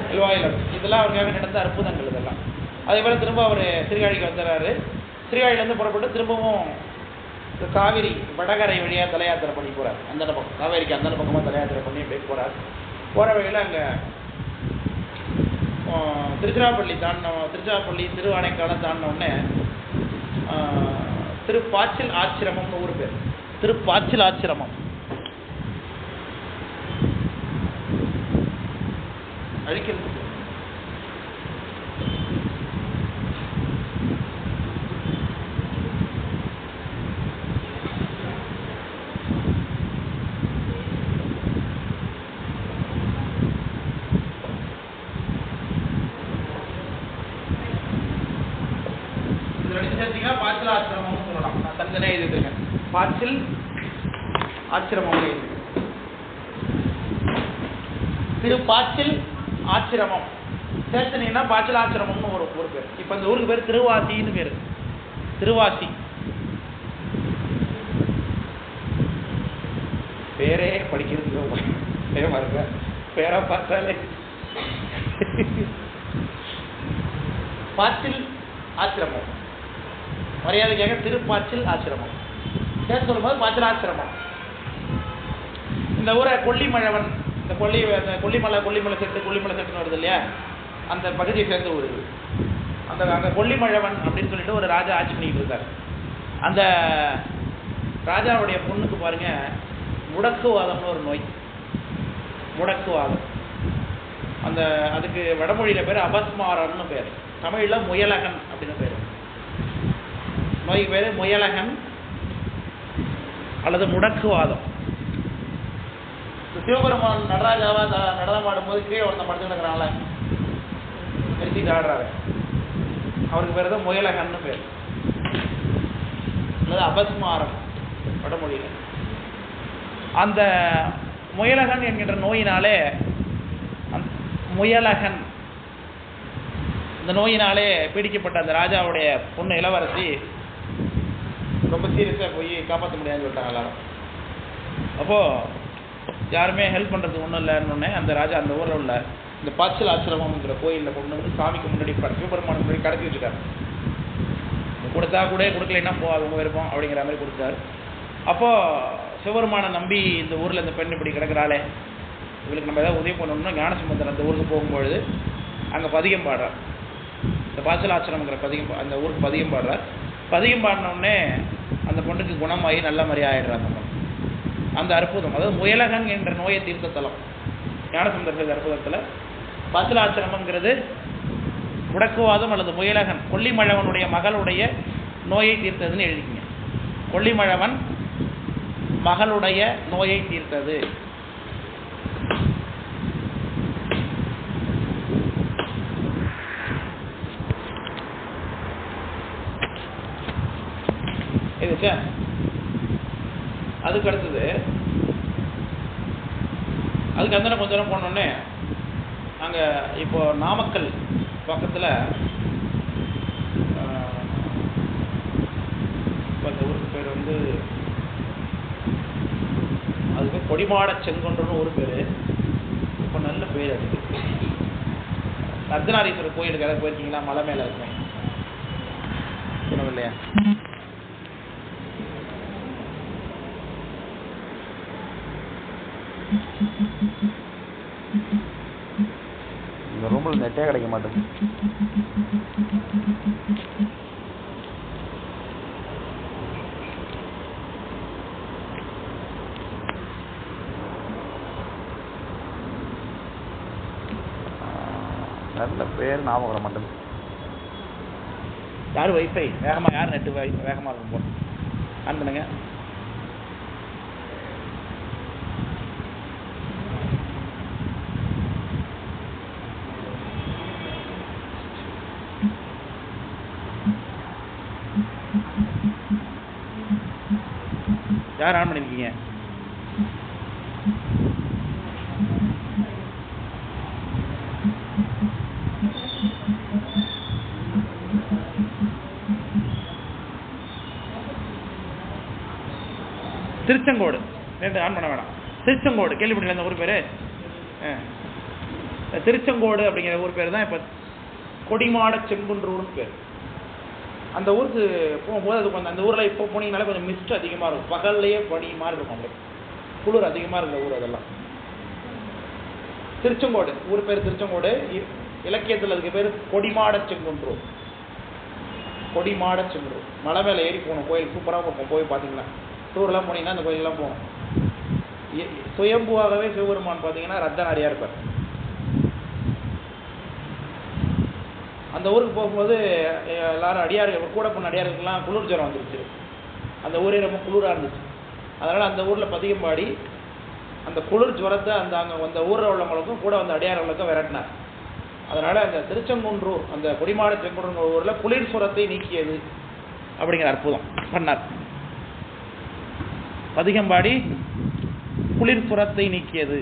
நெல்வாயில். இதெல்லாம் அவருக்காக நடந்த அற்புதங்கள் இதெல்லாம். அதே போல் திரும்ப அவர் சீர்காழிக்கு வந்துடுறாரு. சீர்காழியிலேருந்து புறப்பட்டு திரும்பவும் காவிரி வடகரை வழியாக தலையாத்திரை பண்ணி போகிறார். அந்தந்த பக்கம், காவேரிக்கு அந்தந்த பக்கமாக தலையாத்திரை பண்ணி அப்படியே போகிறார். போகிற வழியில் அங்கே திருச்சிராப்பள்ளி திருச்சிராப்பள்ளி திருவானைக்காலம் தாண்டினோடனே திருப்பாச்சில் ஆச்சிரமம்னு ஊர் பேர். திருப்பாச்சில் ஆச்சிரமம். அழிக்கிறது பாச்சில் ஆச்சிரமம் சொல்லலாம். நான் தனித்தனே எழுதிருக்கேன். பாச்சில் ஆச்சிரமம். திருப்பாச்சில் ஆச்சிரமம் சேர்த்துனீங்கன்னா பாச்சில் ஆச்சிரமம்னு ஒரு ஊர் பேர். இப்போ இந்த ஊருக்கு பேர் திருவாசின்னு பேர். திருவாசி பேரே படிக்கிறதுக்கு பயமா இருக்க, பேரை பார்த்தாலே. பாச்சில் ஆச்சிரமம் மரியாதைக்காக திருப்பாச்சில் ஆச்சிரமம் சேர்த்து சொல்லும்போது பாச்சில் ஆச்சிரமம். இந்த ஊரை கொல்லிமழவன், இந்த கொல்லிமலை செட்டுன்னு வருது இல்லையா, அந்த பகுதியை சேர்ந்த ஊர். அங்கே கொல்லிமழவன் அப்படின்னு சொல்லிட்டு ஒரு ராஜா ஆட்சி பண்ணிட்டு இருக்கார். அந்த ராஜாவுடைய பொண்ணுக்கு பாருங்க முடக்குவாதம்னு ஒரு நோய். முடக்குவாதம். அதுக்கு வடமொழியில் பேர் அபஸ்மாரம்னு பேர், தமிழில் முயலகன் அப்படின்னு பேர். நோய்க்கு பேர் முயலகன் அல்லது முடக்குவாதம். சிவபெருமான் நடராஜாவா நடனம் ஆடும்போது கீழே ஒருத்தன் படுத்துக்கிறாங்கள, நிறுத்திட்டு ஆடுறாரு, அவருக்கு பேர் தான் முயலகன்னு பேர் அல்லது அபஸ்மாரம் வடமொழியில். அந்த முயலகன் என்கின்ற நோயினாலே, முயலகன் இந்த நோயினாலே பீடிக்கப்பட்ட அந்த ராஜாவுடைய பொண்ணு இளவரசி ரொம்ப சீரியஸாக போய் காப்பாற்ற முடியாதுன்னு சொல்லிட்டாங்க எல்லாரும். அப்போது யாருமே ஹெல்ப் பண்ணுறதுக்கு ஒன்றும் இல்லைன்னு அந்த ராஜா அந்த ஊரில் உள்ள இந்த பாச்சில் ஆசிரமம்ங்கிற கோயிலில் கொண்டு வந்து சாமிக்கு முன்னாடி சிவபெருமானுக்கு முன்னாடி கடத்தி வச்சுட்டார். கொடுத்தா கூட கொடுக்கலைன்னா அவங்க விருப்பம் அப்படிங்கிற மாதிரி கொடுத்தாரு. அப்போது சிவபெருமானை நம்பி இந்த ஊரில் இந்த பெண் இப்படி கிடக்கிறாளே, இவளுக்கு நம்ம ஏதாவது உதவி பண்ணணும்னா ஞானசம்பந்தர் அந்த ஊருக்கு போகும்பொழுது அங்கே பதிகம் பாடுறார். இந்த பாச்சில் ஆசிரமங்கிற பதிகம், அந்த ஊருக்கு பதிகம் பாடுறார். பதிகம் பாடினோடனே அந்த பொண்ணுக்கு குணமாகி நல்ல மாதிரியாக ஆயிடுறாங்க. அந்த அற்புதம், அதாவது முயலகன் என்ற நோயை தீர்த்த தலம் ஞானசம்பந்தர் செய்த அற்புதத்தில் பாச்சில் ஆசிரமங்கிறது முடக்குவாதம் அல்லது முயலகன் கொல்லிமழவனுடைய மகளுடைய நோயை தீர்த்ததுன்னு எழுதிக்கிங்க. கொல்லிமழவன் மகளுடைய நோயை தீர்த்தது. அதுக்கு அடுத்தது அதுக்கு அந்த கொஞ்ச நேரம் போனோடனே அங்கே இப்போ நாமக்கல் பக்கத்தில் இப்போ அந்த ஊருக்கு பேர் வந்து அதுக்கு கொடிமாட செங்குன்றன்னு ஒரு பேர். இப்போ நல்ல பேர் அதுக்கு. அர்த்தநாரீஸ்வரர் கோயிலுக்கு எதாவது போயிருக்கீங்களா? மலை மேலே இருக்குமே, சொன்னோம் இல்லையா? இந்த ரூமில் நெட்டே கிடைக்க மாட்டேங்குது. நல்ல பேர் ஞாபகம் வர மாட்டேங்குது. யார் வைஃபை வேகமாக, யார் நெட்டு வேகமாக இருக்கும் போது ஆன் பண்ணுங்க. யார் ஆன் பண்ணியிருக்கீங்க? திருச்செங்கோடு ஆன் பண்ண வேணாம். திருச்செங்கோடு கேள்விப்பட்டீங்களா? அந்த ஊர் பேர் திருச்செங்கோடு அப்படிங்கிற ஊர் பேர் தான் இப்போ கொடிமாட செங்குன்றூர்னு பேர். அந்த ஊருக்கு போகும்போது அது கொஞ்சம், அந்த ஊரில் இப்போ போனீங்கனாலே கொஞ்சம் மிஸ்ட் அதிகமாக இருக்கும். பகல்லையே பனி மாதிரி இருக்கும், அப்படியே குளிர் அதிகமாக இருக்கிற ஊர் அதெல்லாம். திருச்செங்கோடு ஊர் பேர் திருச்செங்கோடு. இலக்கியத்தில் அதுக்கு பேர் கொடிமாட செங்குன்றூர். கொடிமாட செங்குன்றூர். மலை மேலே ஏறி போகணும், கோயில் சூப்பராக இருக்கும். போய் பார்த்தீங்கன்னா டூர்லாம் போனீங்கன்னா அந்த கோயிலெலாம் போகணும். சுயம்புவாகவே சிவபெருமான் பார்த்தீங்கன்னா ரத்தனாரியாக இருப்பார். அந்த ஊருக்கு போகும்போது எல்லாரும் அடியார்கள் கூட போன அடியார்களுக்கெல்லாம் குளிர் ஜுரம் வந்துருச்சு. அந்த ஊரே ரொம்ப குளிராக இருந்துச்சு. அதனால் அந்த ஊரில் பதிகம் பாடி அந்த குளிர் ஜுரத்தை அந்த ஊரில் உள்ளவங்களுக்கும் கூட அந்த அடியார்களுக்கும் விரட்டினார். அதனால் அந்த திருச்செங்குன்றூர், அந்த கொடிமாட செங்குன்றூர் ஊரில் குளிர் சுரத்தை நீக்கியது அப்படிங்கிற அற்புதம் பண்ணார். பதிகம் பாடி குளிர் சுரத்தை நீக்கியது.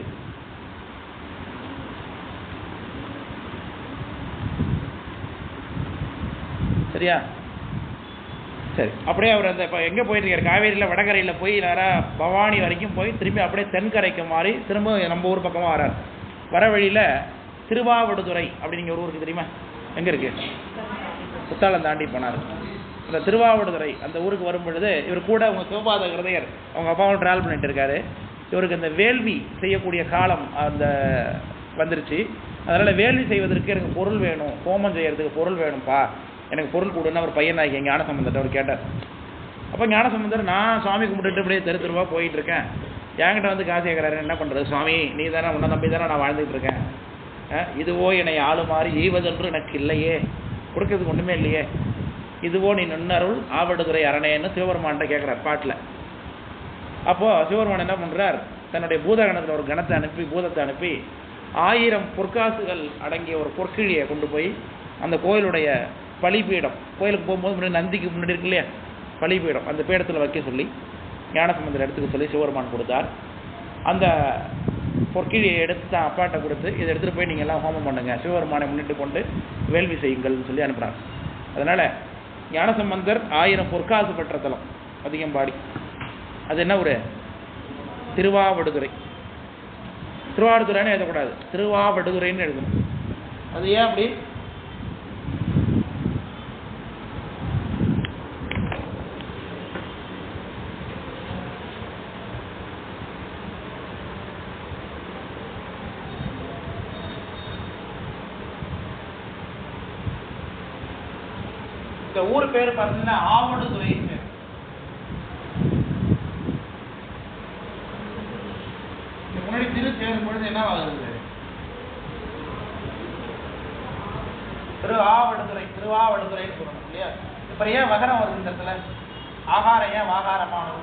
சரியா? சரி, அப்படியே அவர் அந்த இப்போ எங்கே போயிட்டு இருக்காரு? காவேரியில் வடகரையில் போய் நேராக பவானி வரைக்கும் போய் திரும்பி அப்படியே தென்கரைக்கு மாறி திரும்ப நம்ம ஊர் பக்கமாக வரார். வர வழியில் திருவாவடுதுறை அப்படிங்கிற ஒரு ஊருக்கு தெரியுமா? எங்கே இருக்கு? குத்தாலம் தாண்டி போனார். அந்த திருவாவடுதுறை அந்த ஊருக்கு வரும் பொழுது இவர் கூட அவங்க சிவபாத ஹிருதயர் அவங்க அப்பாவும் ட்ராவல் பண்ணிட்டு இருக்காரு. இவருக்கு இந்த வேள்வி செய்யக்கூடிய காலம் அந்த வந்துருச்சு. அதனால் வேள்வி செய்வதற்கு எனக்கு பொருள் வேணும், ஹோமம் செய்யறதுக்கு பொருள் வேணும்ப்பா, எனக்கு பொருள் கொடுன்னு அவர் பையனாகி ஞானசம்பந்தர்கிட்ட அவர் கேட்டார். அப்போ ஞானசம்பந்தர், நான் சுவாமி கும்பிட்டுட்டு அப்படியே தெருவா போயிட்டு இருக்கேன், என்கிட்ட வந்து காசு கேட்குறாரு, என்ன பண்ணுறது சுவாமி, நீ தானே, உன்னை நம்பி தானே நான் வாழ்ந்துட்டு இருக்கேன், இதுவோ என்னை ஆளுமாறி ஈவதென்று எனக்கு இல்லையே, கொடுக்கறதுக்கு ஒன்றுமே இல்லையே, இதுவோ நீ நுண்ணருள் ஆவடுதுறை அரணேன்னு சிவபெருமான்கிட்ட கேட்குறார் பாட்டில். அப்போது சிவபெருமான் என்ன பண்ணுறார், தன்னுடைய பூதகணத்தில் ஒரு கணத்தை அனுப்பி, பூதத்தை அனுப்பி 1000 பொற்காசுகள் அடங்கிய ஒரு பொற்கிழியை கொண்டு போய் அந்த கோயிலுடைய பலிபீடம், கோயிலுக்கு போகும்போது முன்னாடி நந்திக்கு முன்னாடி இருக்கு இல்லையா பலிபீடம், அந்த பீடத்தில் வைக்க சொல்லி ஞானசம்பந்தர் எடுத்துக்க சொல்லி சிவபெருமான் கொடுத்தார். அந்த பொற்கிழியை எடுத்து தான் அப்பாட்ட கொடுத்து, இதை எடுத்துகிட்டு போய் நீங்கள் எல்லாம் ஹோமம் பண்ணுங்க, சிவபெருமானை முன்னிட்டு கொண்டு வேள்வி செய்யுங்கள்னு சொல்லி அனுப்புகிறார். அதனால் ஞானசம்பந்தர் 1000 பொற்காசு பெற்ற தலம் அதிகம்பாடி. அது என்ன ஒரு திருவாவடுதுறை. திருவாவடுதுறைன்னு எழுதக்கூடாது, திருவாவடுதுறைன்னு எழுதணும். அது ஏன் அப்படி? இந்த ஊர் பேர் பார்த்தீங்கன்னா ஆவடுதுறை. முன்னாடி திரு சேரும் பொழுது என்ன ஆகுது? திருவாவடுதுறை, திருவாவடுதுறைன்னு சொல்லணும் இல்லையா? இப்ப ஏன் வகரம் வருது இந்த இடத்துல? ஆகாரம் ஏன் வாகாரமானது?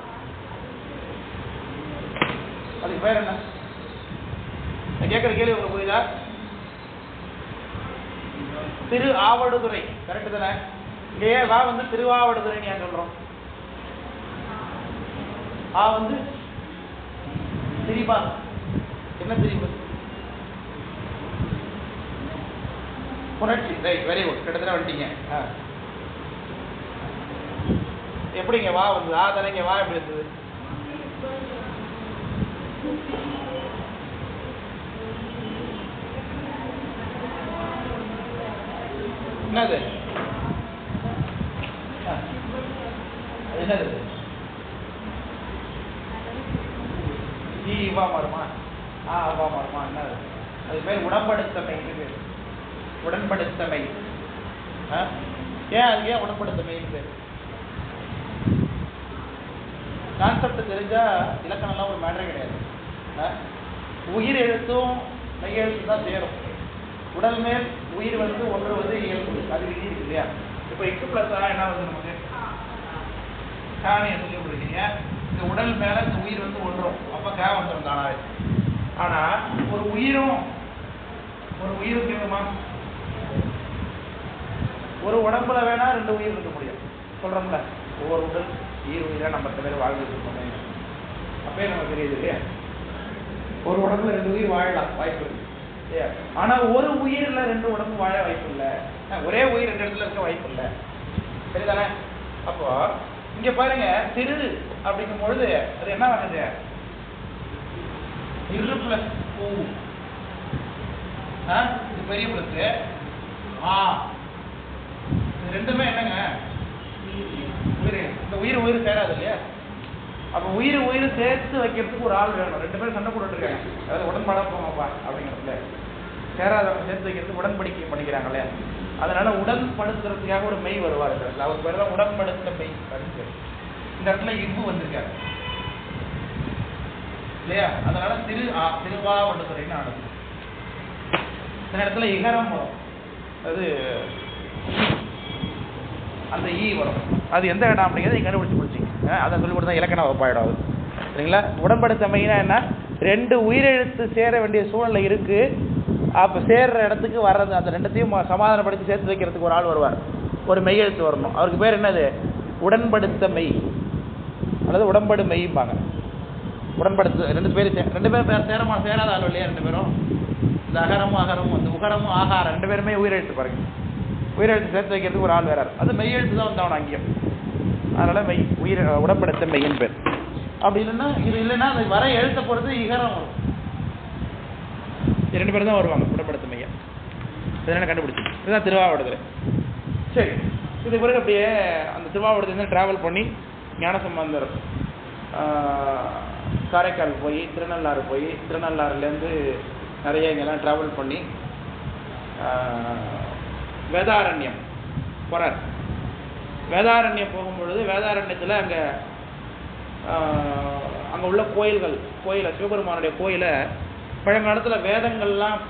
அதுக்கு பேர் என்ன? கேட்கிற கேள்வி உங்களுக்கு புரியுதா? திரு ஆவடுதுறை கரெக்டு தானே? இல்லையே வா வந்து திருவாவடுதுறைன்னு ஏன் சொல்றோம்? ஆ வந்து திரிபா. என்ன திரிபு? புணர்ச்சி. ரைட், வெரி குட், கிட்டத்தட்ட வந்துட்டீங்க. எப்படிங்க வா வந்து ஆ தானேங்க, வா எப்படி இருந்தது? என்னது என்னது வா மாறுமா? வா மாறுமா? என்னது அது பேர்? உடன்படுத்தமை. பேர் உடன்படுத்தமை. ஏன் அது ஏன் உடன்படுத்தமை பேர்? கான்செப்ட் தெரிஞ்சா இலக்கணம்லாம் ஒரு மேட்டரே கிடையாது. உயிர் எழுத்தும் மெய் எழுத்து தான் சேரும். உடல் மேல் உயிர் வந்து ஒன்று வந்து இயல்பு, அது விதி இருக்கு இல்லையா? இப்போ எக்ஸ் பிளஸ் என்ன வந்து நமக்கு சொல்லி கொடுக்குறீங்க. இந்த உடல் மேல இந்த உயிர் வந்து ஒன்றும், அப்ப கா வந்துடும் தானாவே. ஆனா ஒரு உயிரும் கேட்குமா? ஒரு உடம்புல வேணா 2 உயிர் இருக்க முடியும் சொல்றோம்ல. ஒவ்வொரு உடல் உயிரா நம்ம 2 பேர் வாழ்ந்துட்டு இருக்கோமே, அப்பயே நமக்கு தெரியுது இல்லையா? ஒரு உடம்புல 2 உயிர் வாழலாம், வாய்ப்பு இருக்கு. ஆனா ஒரு உயிர்ல 2 உடம்பு வாழ வாய்ப்பு இல்லை. ஒரே உயிர் 2 இடத்துல இருக்க வாய்ப்பு இல்லை. சரிதானே? அப்போ இங்க பாருங்க, திரு அப்படிங்கும் பொழுது அது என்ன ஆகுது? இரு பிளஸ் பூ. இது பெரிய பிளஸ் இது ரெண்டுமே என்னங்க? உயிர். இந்த உயிர் சேராது இல்லையா? அப்ப உயிர் சேர்த்து வைக்கிறதுக்கு ஒரு ஆள் வேணும். 2 பேரும் சண்டை போட்டுட்டு இருக்காங்க, அதாவது உடன்பாடா போங்கப்பா அப்படிங்கிறதுல சேராதவங்க சேர்த்து வைக்கிறதுக்கு உடன்படிக்கை பண்ணிக்கிறாங்க இல்லையா? அதனால உடன்படுத்துறதுக்காக ஒரு மெய் வருவார். அவர் பேர் தான் உடன்படுத்த மெய். இந்த இடத்துல இவ்வு வந்திருக்காரு இல்லையா? அதனால திருவாவடுதுறைன்னு ஆனது. இந்த இடத்துல இகரம் வரும், அது அந்த ஈ வரும். அது எந்த இடம் அப்படிங்கிறத நீங்க கண்டுபிடிச்சு பிடிச்சிங்க. அதை சொல்லி கொடுத்தா இலக்கண வகுப்பாயிடாது. சரிங்களா? உடன்படுத்தமைனா என்ன? 2 உயிரெழுத்து சேர வேண்டிய சூழ்நிலை இருக்கு. அப்போ சேர்ற இடத்துக்கு வர்றது, அந்த 2த்தையும் சமாதானப்படுத்தி சேர்த்து வைக்கிறதுக்கு ஒரு ஆள் வருவார். ஒரு மெய்யெழுத்து வரணும். அவருக்கு பேர் என்னது? உடன்படுத்த மெய் அல்லது உடன்படு மெய்பாங்க. உடன்படுத்து 2 பேர் சேராத ஆள் இல்லையா? 2 பேரும் இந்த அகரமும் வந்து உகரமும் ஆகாரம் 2 பேருமே உயிரெழுத்து பாருங்க. உயிரெழுத்து சேர்த்து வைக்கிறதுக்கு ஒரு ஆள் வேறாரு. அது மெய்யெழுத்து தான் வந்தவன் அங்கேயும். அதனால மெய் உடன்படுத்த மெய்யின் பேர். அப்படி இல்லைன்னா இது இல்லைன்னா அது வர எழுத்த பொறுத்து இகரம் வரும். 2 பேரும் தான் வருவாங்க உடன்படுத்த மைய. இதனால கண்டுபிடிச்சி இதுதான் திருவாவடுதுறை. சரி, இது பிறகு அப்படியே அந்த திருவாவடுதுறையிலேருந்து டிராவல் பண்ணி ஞானசம்பந்தர் காரைக்கால் போய் திருநள்ளாறு போய் திருநள்ளாறுலேருந்து நிறைய இங்கெல்லாம் ட்ராவல் பண்ணி வேதாரண்யம் போகிறார். வேதாரண்யம் போகும்பொழுது வேதாரண்யத்தில் அங்கே உள்ள கோயிலை சிவபெருமானுடைய கோயிலை பழங்காலத்தில் வேதங்கள்லாம்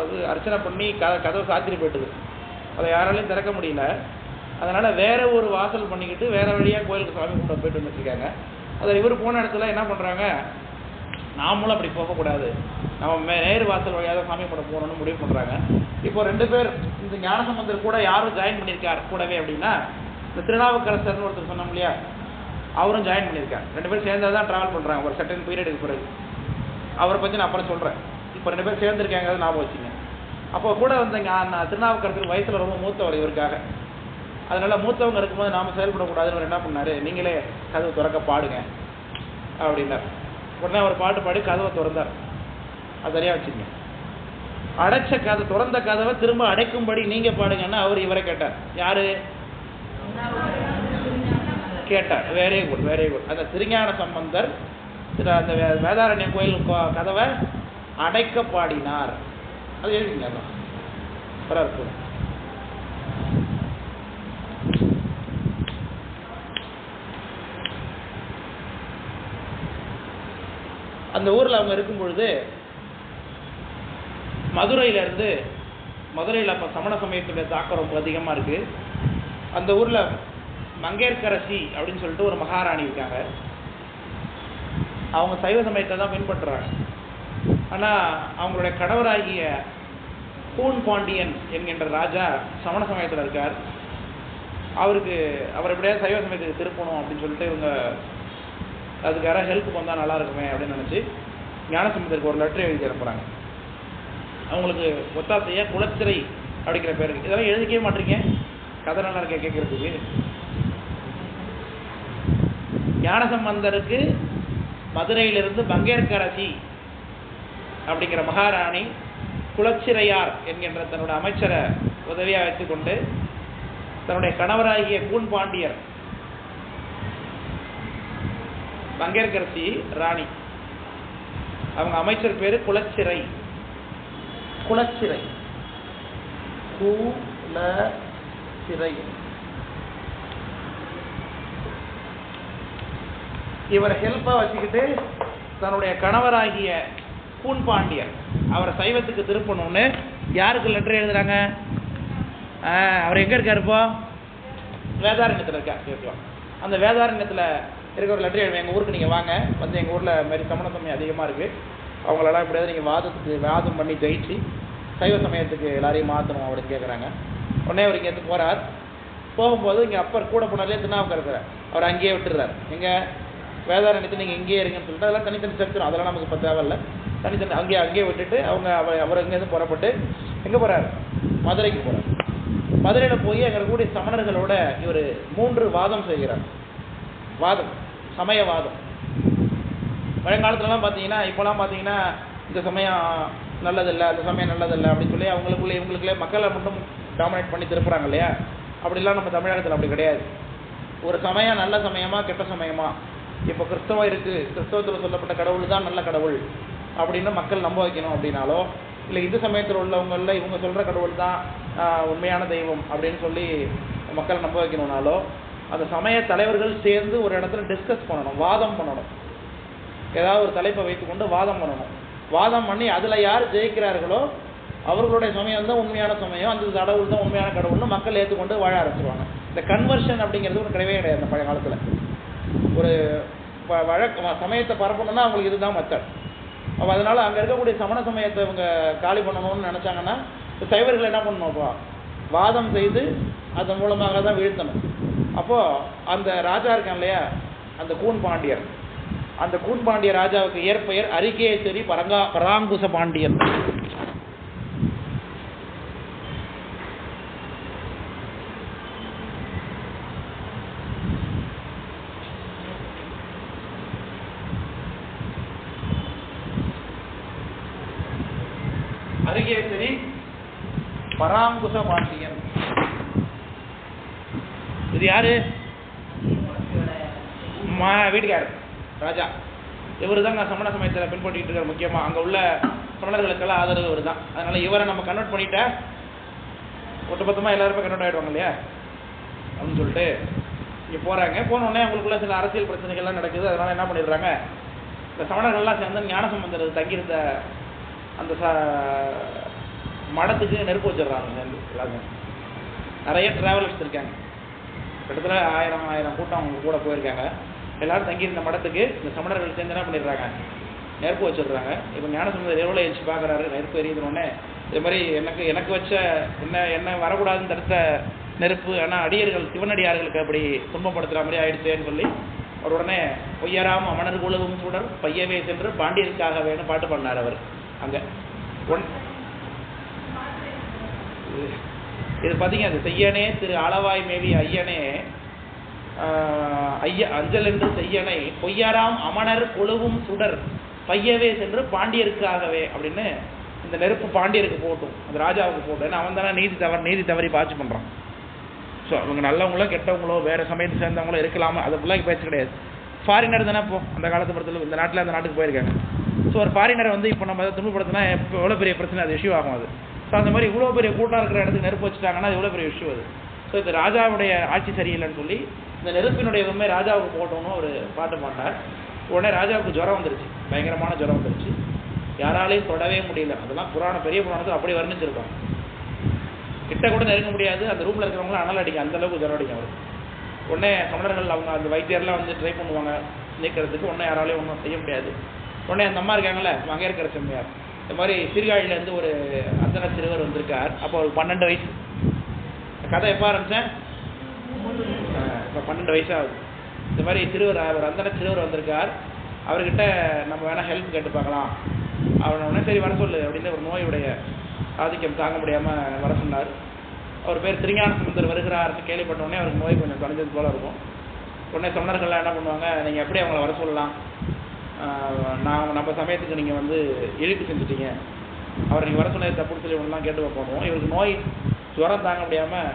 இது அர்ச்சனை பண்ணி கதவை சாத்திரி போயிட்டுது. அதை யாராலையும் திறக்க முடியல. அதனால் வேற ஒரு வாசல் பண்ணிக்கிட்டு வேற வழியாக கோயிலுக்கு சாமி கும்பிட போயிட்டு வந்துருக்காங்க. அதில் இவர் போன இடத்துல என்ன பண்ணுறாங்க, நாமளும் அப்படி போகக்கூடாது, நம்ம நேரு வாசல் வழியாக சாமி கும்பிட போகணும்னு முடிவு பண்ணுறாங்க. இப்போ 2 பேர் இந்த ஞானசம்பந்தர் கூட யாரும் ஜாயின் பண்ணியிருக்கார் கூடவே அப்படின்னா, இந்த திருநாவுக்கரசர்னு ஒருத்தர் சொன்னோம் இல்லையா, அவரும் ஜாயின் பண்ணியிருக்கார். 2 பேரும் சேர்ந்தால் தான் ட்ராவல் பண்ணுறாங்க ஒரு சர்டன் பீரியடுக்கு பிறகு. அவரை பற்றி நான் அப்புறம் சொல்கிறேன். இப்போ 2 பேர் சேர்ந்துருக்காங்க, ஞாபகம் வச்சுங்க. அப்போ கூட வந்து திருநாவுக்கரசர் வயசில் ரொம்ப மூத்தவர் இவருக்காக. அதனால் மூத்தவங்க இருக்கும்போது நாம் செயல்படக்கூடாதுன்னு என்ன பண்ணார், நீங்களே கதவு திறக்க பாடுங்க அப்படின்னார். உடனே அவர் பாட்டு பாடி கதவை திறந்தார். அது சரியாக வச்சுங்க. அடைச்ச கதை திறந்த கதவை திரும்ப அடைக்கும்படி நீங்கள் பாடுங்கன்னா அவர் இவரை கேட்டார். யார் கேட்டார்? Very good, very good. அந்த திருஞான சம்பந்தர் அந்த வேதாரண்ய கோயில் கதவை அடைக்க பாடினார். அது எழுதிங்க. அதான் அந்த ஊரில் அவங்க இருக்கும் பொழுது மதுரையில் அப்போ சமண சமயத்துடைய தாக்கம் ரொம்ப அதிகமாக இருக்குது. அந்த ஊரில் மங்கையர்க்கரசி அப்படின்னு சொல்லிட்டு ஒரு மகாராணி இருக்காங்க. அவங்க சைவ சமயத்தை தான் பின்பற்றுறாங்க. ஆனால் அவங்களுடைய கணவராகிய கூன் பாண்டியன் என்கின்ற ராஜா சமண சமயத்தில் இருக்கார். அவர் எப்படியாவது சைவ சமயத்துக்கு திருப்பணும் அப்படின்னு சொல்லிட்டு இவங்க அதுக்கு யாராவது ஹெல்ப்புக்கு வந்தால் நல்லா இருக்குமே அப்படின்னு நினச்சி ஞானசம்பந்தருக்கு ஒரு லெட்டர் எழுதி அனுப்புகிறாங்க. அவங்களுக்கு ஒத்தாசையாக குலச்சிறை அப்படிங்கிற பேர் இருக்குது. இதெல்லாம் எழுதிக்கவே மாட்டீங்க, கதை நல்லா இருக்க கேட்குறதுக்கு. ஞானசம்பந்தருக்கு மதுரையிலிருந்து பங்கேற்கரசி அப்படிங்கிற மகாராணி குலச்சிறையார் என்கின்ற தன்னோட அமைச்சரை உதவியாக வைத்துக்கொண்டு தன்னுடைய கணவராகிய கூன் பாண்டியர், பங்கேற்கரசி ராணி, அவங்க அமைச்சர் பேரு குலச்சிறை. குலச்சிறை குலச்சிறை. இவரை ஹெல்ப்பா வச்சுக்கிட்டு தன்னுடைய கணவராகிய கூன் பாண்டியர் அவரை சைவத்துக்கு திருப்பணும்னு யாருக்கு லெட்டர் எழுதுறாங்க? அவர் எங்க இருக்காரு இப்போ? வேதாரண்யத்தில் இருக்கார். அந்த வேதாரண்யத்தில் இருக்கிற ஒரு லெட்டர் எழுதுவேன், எங்கள் ஊருக்கு நீங்கள் வாங்க, வந்து எங்கள் ஊரில் மாதிரி சமண சமயம் அதிகமாக இருக்குது, அவங்களெல்லாம் எப்படியாவது நீங்கள் வாதம் பண்ணி ஜெயிச்சு சைவ சமயத்துக்கு எல்லாரையும் மாற்றணும் அப்படின்னு கேட்குறாங்க. உடனே அவர் இங்கேருந்து போகிறார். போகும்போது இங்கே அப்பர் கூட போனாலே திருநாவுக்கர் இருக்கிறார், அவர் அங்கேயே விட்டுறார். எங்கள் வேதாரண்யத்தை நீங்கள் இங்கேயே இருங்கன்னு சொல்லிட்டு அதெல்லாம் தனித்தனி சரித்திரம், அதெல்லாம் நமக்கு இப்போ தேவையில்லை. தனித்தனி அங்கேயே விட்டுட்டு அவர் இங்கேருந்து புறப்பட்டு எங்கே போகிறார்? மதுரைக்கு போகிறார். மதுரையில் போய் அங்கே கூடிய சமணர்களோட இவர் 3 வாதம் செய்கிறார். வாதம், சமயவாதம். பழங்காலத்துலலாம் பார்த்தீங்கன்னா, இப்போலாம் பார்த்தீங்கன்னா இந்த சமயம் நல்லதில்லை, அந்த சமயம் நல்லதில்லை அப்படின்னு சொல்லி இவங்களுக்குள்ளே மக்களை மட்டும் டாமினேட் பண்ணி திருப்புறாங்க இல்லையா? அப்படிலாம் நம்ம தமிழகத்தில் அப்படி கிடையாது. ஒரு சமயம் நல்ல சமயமா கெட்ட சமயமா, இப்போ கிறிஸ்தவம் இருக்குது, கிறிஸ்தவத்தில் சொல்லப்பட்ட கடவுள் தான் நல்ல கடவுள் அப்படின்னு மக்கள் நம்ப வைக்கணும் அப்படின்னாலோ, இல்லை இந்து சமயத்தில் உள்ளவங்களில் இவங்க சொல்கிற கடவுள் தான் உண்மையான தெய்வம் அப்படின்னு சொல்லி மக்களை நம்ப வைக்கணும்னாலோ, அந்த சமய தலைவர்கள் சேர்ந்து ஒரு இடத்துல டிஸ்கஸ் பண்ணணும், வாதம் பண்ணணும். ஏதாவது ஒரு தலைப்பை வைத்துக்கொண்டு வாதம் பண்ணணும். வாதம் பண்ணி அதில் யார் ஜெயிக்கிறார்களோ அவர்களுடைய சமயம் தான் உண்மையான சமயம், அந்த கடவுள் தான் உண்மையான கடவுள்னு மக்கள் ஏற்றுக்கொண்டு வாழ ஆரம்பிச்சிருவாங்க. இந்த கன்வர்ஷன் அப்படிங்கிறது ஒரு கிடையவே கிடையாது அந்த பழைய காலத்தில். ஒரு சமயத்தை பரப்பணும்னா அவங்களுக்கு இதுதான் மெத்தட். அப்போ அதனால் அங்கே இருக்கக்கூடிய சமண சமயத்தை இவங்க காலி பண்ணணும்னு நினச்சாங்கன்னா சைவர்கள் என்ன பண்ணணும்ப்பா? வாதம் செய்து அதன் மூலமாக தான் வீழ்த்தணும். அப்போது அந்த ராஜா இருக்கான் இல்லையா, அந்த கூன் பாண்டியர், அந்த கூன் பாண்டிய ராஜாவுக்கு இயற்பெயர் அரிகேசரி பராங்குச பாண்டியன். அரிகேசரி பராங்குச பாண்டியன். இது யாரு? வீட்டுக்காரர் ராஜா. இவர் தாங்க சமண சமயத்தில் பின்பற்றிட்டு இருக்கார். முக்கியமாக அங்கே உள்ள சமணர்களுக்கெல்லாம் ஆதரவு இவர் தான். அதனால இவரை நம்ம கன்வெர்ட் பண்ணிட்டா ஒட்டுமொத்தமாக எல்லாருமே கன்வெர்ட் ஆகிடுவாங்க இல்லையா அப்படின்னு சொல்லிட்டு இங்கே போகிறாங்க. போனோடனே அவங்களுக்குள்ள சில அரசியல் பிரச்சனைகள்லாம் நடக்குது. அதனால என்ன பண்ணிடுறாங்க, இந்த சமணர்கள்லாம் சேர்ந்து ஞானசம்பந்தர் தங்கியிருந்த அந்த மடத்துக்கு நெருப்பு வச்சிடுறாங்க. எல்லாருமே நிறைய டிராவலர்ஸ் இருக்காங்க, கிட்டத்தட்ட 1000 கூட்டம் அவங்க கூட போயிருக்காங்க. எல்லாரும் தங்கியிருந்த மடத்துக்கு இந்த சமணர்கள் சேர்ந்து என்ன பண்ணிடுறாங்க, நெருப்பு வச்சிடுறாங்க. இப்போ ஞானசம்பந்தர் எவ்வளோ எழுச்சி பார்க்குறாரு, நெருப்பு எரியுதுனோடனே இது மாதிரி எனக்கு வச்ச என்ன வரக்கூடாதுன்னு தடுத்த நெருப்பு, ஆனால் அடியர்கள் சிவனடியார்களுக்கு அப்படி துன்பப்படுத்துகிற மாதிரி ஆயிடுச்சேன்னு சொல்லி அவர் உடனே பொய்யராம் அமணர் குலவும் சுடர் பையவே சென்று பாண்டியருக்காக வேணும் பாட்டு பண்ணார் அவர் அங்கே. இது பார்த்தீங்க, அது செய்யனே திரு அளவாய் மேவி ஐயனே அஞ்சல் என்று செய்யனை பொய்யாராம் அமணர் குழுவும் சுடர் பையவே சென்று பாண்டியருக்காகவே அப்படின்னு இந்த நெருப்பு பாண்டியருக்கு போட்டும், அந்த ராஜாவுக்கு போட்டும். ஏன்னா அவன் தானே நீதி தவறி பாய்ச்சி பண்ணுறான். ஸோ அவங்க நல்லவங்களோ கெட்டவங்களோ வேறு சமயத்தை சேர்ந்தவங்களோ இருக்கலாமா, அதை ஃபுல்லாக பேச்சு கிடையாது. ஃபாரினர் தானே இப்போ அந்த காலத்து படத்தில் இந்த நாட்டில் அந்த நாட்டுக்கு போயிருக்காங்க. ஸோ ஒரு ஃபாரினரை வந்து இப்போ நம்ம அதை துன்பப்படுத்தினா இப்போ எவ்வளோ பெரிய பிரச்சனை, அது இஷ்யூ ஆகும். அது ஸோ அந்த மாதிரி இவ்வளோ பெரிய கூட்டம் இருக்கிற இடத்துக்கு நெருப்பு வச்சுட்டாங்கன்னா அது எவ்வளோ பெரிய இஷ்யூ அது. ஸோ இது ராஜாவுடைய ஆட்சி சரியில்லைன்னு சொல்லி இந்த நெருப்பினுடைய உண்மை ராஜாவுக்கு போட்டோன்னு ஒரு பாட்டு பாட்டார். உடனே ராஜாவுக்கு ஜுரம் வந்துருச்சு, பயங்கரமான ஜுரம் வந்துருச்சு, யாராலையும் தொடவே முடியல. அதெல்லாம் பெரிய புராணத்தில் அப்படி வர்ணிச்சிருக்கோம். கிட்ட கூட நெருங்க முடியாது, அந்த ரூமில் இருக்கிறவங்களாம் அனல் அடிக்கும், அந்தளவுக்கு ஜுரம் அடிக்கும் அவருக்கு. உடனே சமணர்கள் அவங்க அந்த வைத்தியர்லாம் வந்து ட்ரை பண்ணுவாங்க நீக்கிறதுக்கு, ஒன்றும் யாராலையும் ஒன்றும் செய்ய முடியாது. உடனே அந்த அம்மா இருக்காங்கல்ல, அங்கே இருக்கிற செம்மையார், இந்த மாதிரி சீர்காழியிலேருந்து ஒரு அந்தன சிறுவர் வந்திருக்கார். அப்போ ஒரு 12 வயசு. கதை எப்போ ஆரம்பித்தேன், இப்போ 12 வயசாகுது. இந்த மாதிரி சிறுவர் ஒரு அந்தன சிறுவர் வந்திருக்கார், அவர்கிட்ட நம்ம வேணால் ஹெல்ப் கேட்டு பார்க்கலாம். அவனை உடனே சரி வர சொல்லு அப்படின்னு ஒரு நோயுடைய ஆதிக்கம் தாங்க முடியாமல் வர சொன்னார். அவர் பேர் திருஞான சம்பந்தர் வருகிறார்னு கேள்விப்பட்ட உடனே அவருக்கு நோய் கொஞ்சம் தொலைஞ்சது போல இருக்கும். உடனே சமணர்கள்லாம் என்ன பண்ணுவாங்க, நீங்கள் எப்படி அவங்கள வர சொல்லலாம், நம்ம சமயத்துக்கு நீங்கள் வந்து இழுக்கு செஞ்சுட்டீங்க, அவர் நீங்கள் வர சொன்னது தப்புன்னு சொல்லி ஒன்றுலாம் கேட்டு வைப்போம். இவருக்கு நோய் ஜுரம் தாங்க முடியாமல்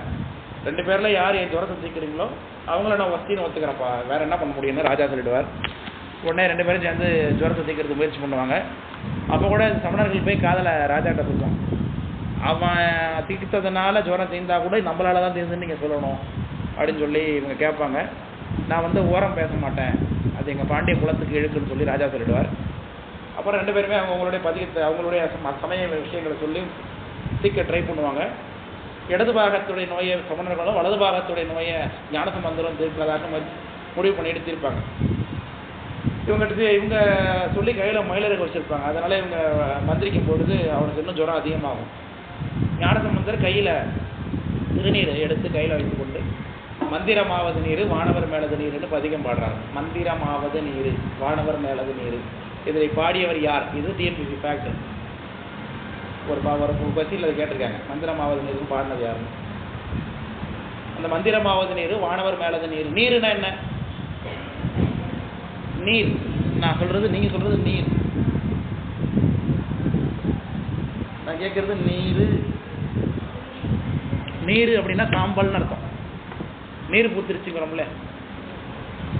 2 பேரில் யார் என் ஜுரத்தை தீர்க்குறீங்களோ அவங்கள நான் வசதின்னு ஒத்துக்கிறப்பா, வேறு என்ன பண்ண முடியும்னு ராஜா சொல்லிடுவார். உடனே 2 பேரும் சேர்ந்து ஜுரத்தை தீர்க்கறதுக்கு முயற்சி பண்ணுவாங்க. அப்போ கூட சமணர்கள் போய் காதலை ராஜாட்ட சொல்லுவான், அவன் தீர்த்ததுனால ஜுரம் தீர்ந்தா கூட நம்மளால தான் தீர்ந்துன்னு நீங்கள் சொல்லணும் அப்படின்னு சொல்லி இவங்க கேட்பாங்க. நான் வந்து ஓரம் பேச மாட்டேன், அது எங்கள் பாண்டிய குலத்துக்கு இழுக்குன்னு சொல்லி ராஜா சொல்லிடுவார். அப்புறம் 2 பேருமே அவங்களுடைய பதிகத்தை அவங்களுடைய சமய விஷயங்களை சொல்லி தீர்க்க ட்ரை பண்ணுவாங்க. இடது பாகத்துடைய நோயை சமணர்களும் வலது பாகத்துடைய நோயை ஞானசம்பந்தரும் தீர்க்கிறதாக முடிவு பண்ணிட்டு தீர்ப்பாங்க. இவங்க சொல்லி கையில் மயிலருக்கு வச்சுருப்பாங்க. அதனால் இவங்க மந்திரிக்கும் பொழுது அவனுக்கு இன்னும் ஜுரம் அதிகமாகும். ஞானசம்பந்தர் கையில் திருநீரை எடுத்து கையில் வைத்து கொண்டு மந்திரமாவது நீர் வானவர் மேலது நீர்னு பதிகம் பாடுறாங்க. மந்திரமாவது நீர் வானவர் மேலது நீர். இதை பாடியவர் யார்? இது டிஎன்பிசி ஃபேக்ட். ஒரு பசியில் அதை கேட்டிருக்காங்க, மந்திரமாவது நீருன்னு பாடினது யாருன்னு. அந்த மந்திரமாவது நீர் வானவர் மேலது நீர். நீருன்னா என்ன? நீர். நான் சொல்றது நீங்க சொல்றது நீர், நான் கேட்கறது நீரு. நீர் அப்படின்னா சாம்பல்னு அர்த்தம். நீர் பூத்திருச்சுங்கிறோம்ல,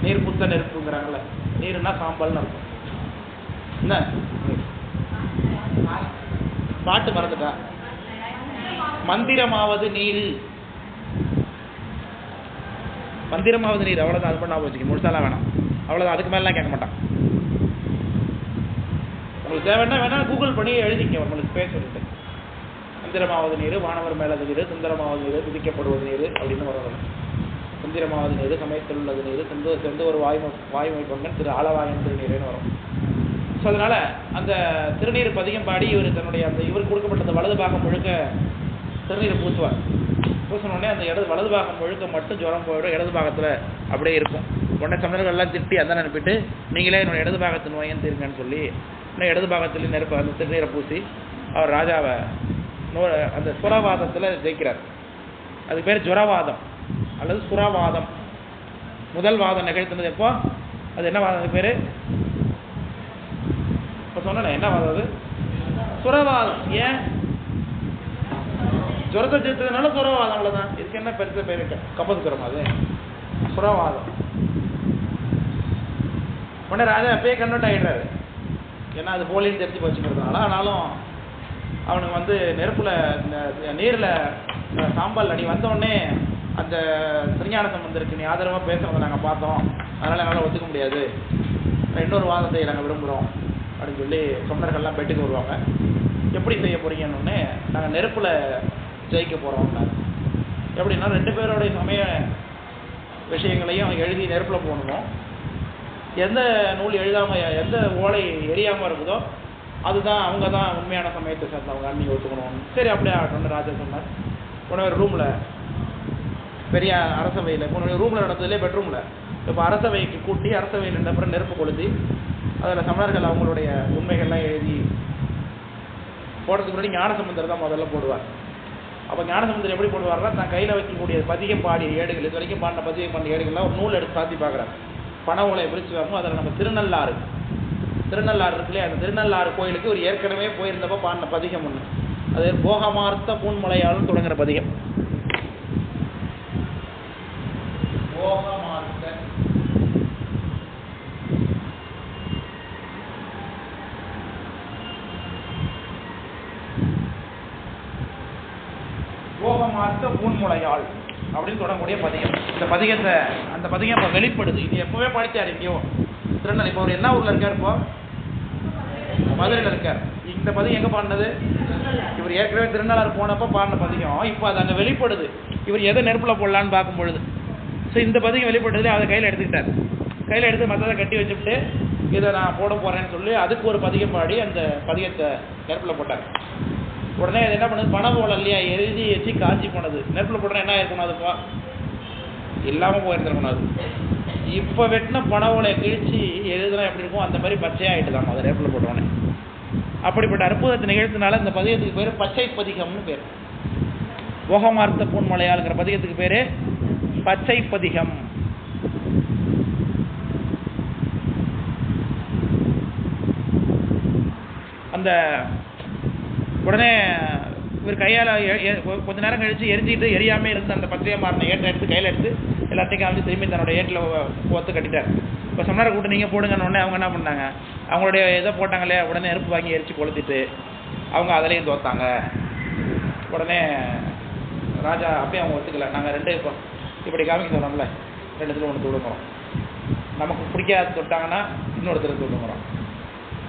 நீர் பூத்த நெருப்புங்கிறாங்கல்ல, நீருன்னா சாம்பல்னு அர்த்தம். என்ன பாட்டு மறந்துட்டா? மந்திரமாவது நீர், மந்திரமாவது நீர், அவ்வளோதான். அது பண்ணா வச்சுக்க, முழுசாலாம் வேணாம், அவ்வளோதான். அதுக்கு மேலாம் கேட்க மாட்டான். உங்களுக்கு தேவைன்னா வேணா கூகுள் பண்ணி எழுதிக்க, உங்களுக்கு பேர் சொல்லிட்டு. மந்திரமாவது நீர் வானவர் மேலது நீர், சுந்தரமாவது நீர் துதிக்கப்படுவது நீர் அப்படின்னு வரணும். சுந்திரமாவது நீர் சமயத்தில் உள்ளது நீர், செந்து ஒரு வாயுமை பங்கன் திரு ஆலவாயன் திருநீர்னு வரும். ஸோ அதனால் அந்த திருநீர் பதிகம் பாடி இவர் தன்னுடைய அந்த இவருக்கு கொடுக்கப்பட்ட வலது பாகம் முழுக்க திருநீரை பூசுவார். பூசினோடனே அந்த வலது பாகம் முழுக்க மட்டும் ஜுரம் போயிடும், இடது பாகத்தில் அப்படியே இருக்கும். உடனே சமணர்கள்லாம் திட்டி அந்த அனுப்பிட்டு, நீங்களே என்னோட இடது பாகத்து நோயன்னு தீருங்கன்னு சொல்லி இன்னும் இடது பாகத்துலேயும் நெருப்பு அந்த திருநீரை பூசி அவர் ராஜாவை அந்த சுரவாதத்தில் ஜெயிக்கிறார். அதுக்கு பேர் ஜுரவாதம் அல்லது சுரவாதம். முதல் வாதம் நிகழ்த்தினது எப்போ? அது என்ன வாதம்? அது பேர் இப்போ சொன்னேன். என்ன வாதம் அது? சுரவாதம். ஏன்? ஜுரத்தை ஜெயித்ததுனால சுரவாதம், அவ்வளோதான். இதுக்கு என்ன பெருசு பேர்? கப்பது சுரம். அது சுரவாதம். உடனே ராஜா அப்பயே கன்வெர்ட் ஆகிடுறாரு. ஏன்னா அது போலின்னு தெரிஞ்சு வச்சுக்கிறதுனால. ஆனாலும் அவனுக்கு வந்து நெருப்பில் நீரில் சாம்பல் அடி வந்தோடனே அந்த திருஞான சம்பந்தருக்கு நீ ஆதரவாக பேசுறதை நாங்கள் பார்த்தோம், அதனால் என்னால் ஒத்துக்க முடியாது, இன்னொரு வாதத்தை நாங்கள் விரும்புகிறோம் அப்படின்னு சொல்லி சொன்னர்கள்லாம் பெட்டுக்கு வருவாங்க. எப்படி செய்ய போறீங்கன்னு, நாங்கள் நெருப்பில் ஜெயிக்க போகிறோம்னா. எப்படின்னா 2 பேரோடைய சமய விஷயங்களையும் எழுதி நெருப்பில் போடணும். எந்த நூல் எழுதாமல் எந்த ஓலை எரியாமல் இருக்குதோ அதுதான் அவங்க தான் உண்மையான சமயத்தை சேர்ந்தவங்க, அன்னைக்கு ஒத்துக்கணும். சரி அப்படியே ஆகணும்னு ராஜா சொன்னார். உடனே ஒரு ரூமில், பெரிய அரசவையில், ரூமில் நடந்ததுலேயே பெட்ரூமில், இப்போ அரசவைக்கு கூட்டி அரசவையில் நின்றப்புறம் நெருப்பு கொளுத்தி அதில் சமணர்கள் அவங்களுடைய உண்மைகள்லாம் எழுதி போடுறதுக்கு முன்னாடி ஞானசம்பந்தர் தான் முதல்ல போடுவார். அப்போ ஞானசம்பந்தர் எப்படி போடுவார்னா, தான் கையில் வைக்கக்கூடிய பதிகம் பாடிய ஏடுகள், இது வரைக்கும் பாடின பதிகம் பாடிய ஏடுகள்லாம் ஒரு நூல் எடுத்து சாத்தி பார்க்குறாரு. பண ஓலை பிரித்து வாங்கும். அதில் நம்ம திருநள்ளாறு இருக்குல்லையே, அந்த திருநள்ளாறு கோயிலுக்கு ஒரு ஏற்கனவே போயிருந்தப்போ பாடின பதிகம் ஒன்று. அது போகமார்த்த பூன்மலையாலும் தொடங்குற பதிகம். போகமார்த்த பூன்முளையாள் அப்படின்னு தொடங்கக்கூடிய பதிகம். இந்த பதிகத்தை அந்த பதிகம் இப்போ வெளிப்படுது. இது எப்போவே படித்தார் எங்கேயோ திருநெல்வேலி. இப்போ அவர் என்ன ஊரில் இருக்கார்? இப்போ மதுரையில் இருக்கார். இந்த பதிகம் எங்கே பாடினது? இவர் ஏற்கனவே திருநள்ளாறு போனப்போ பாடின பதிகம். இப்போ அது அங்கே வெளிப்படுது. இவர் எதை நெருப்பில் போடலான்னு பார்க்கும் பொழுது ஸோ இந்த பதிகம் வெளிப்படுறதுலேயே அதை கையில் எடுத்துக்கிட்டார். கையில் எடுத்து மற்றதை கட்டி வச்சுட்டு இதை நான் போட போகிறேன்னு சொல்லி அதுக்கு ஒரு பதிகம் பாடி அந்த பதிகத்தை நெருப்பில் போட்டார். உடனே அது என்ன பண்ணுது? பணம் போல இல்லையா, எழுதி வச்சு காஞ்சி போனது. நெருப்பில் போட்டோன்னா என்ன ஆயிருக்கணும்? அதுப்பா இல்லாமல் போயிருந்துருக்கணும். அது இப்போ வெட்டின பனவோலை கிழிச்சு எழுதுனா எப்படி இருக்கும் அந்த மாதிரி பச்சையாகிட்டு தான் அதை ரேப்பில் போட்டோன்னே. அப்படிப்பட்ட அற்புதத்தை நிகழ்த்தினால இந்த பதிகத்துக்கு பேர் பச்சை பதிகம்னு பேர். ஓகமார்த்த பூன்மலையாளுங்கிற பதிகத்துக்கு பேர் பச்சை பதிகம். அந்த உடனே இவர் கையால் கொஞ்ச நேரம் கழித்து எரிஞ்சிக்கிட்டு எரியாமல் இருந்த அந்த பச்சையாக மாறின ஏட்டை எடுத்து கையில் எடுத்து எல்லாத்தையும் காமிச்சு திரும்பி தன்னோட ஏட்டில் ஒத்து கட்டிட்டார். இப்போ சமணரை கூட்டு நீங்கள் போடுங்கன்னு உடனே அவங்க என்ன பண்ணாங்க, அவங்களுடைய இதை போட்டாங்களே, உடனே நெருப்பு வாங்கி எரிச்சு கொளுத்திட்டு அவங்க அதிலையும் தோத்தாங்க. உடனே ராஜா அப்பயும் அவங்க ஒத்துக்கல. நாங்கள் ரெண்டு இப்போ இப்படி காமிக்க சொன்னோம்ல, ரெண்டுத்துல ஒன்று தொடுங்கிறோம், நமக்கு பிடிக்காத தொட்டாங்கன்னா இன்னொருத்தர் தொடுங்கிறோம்,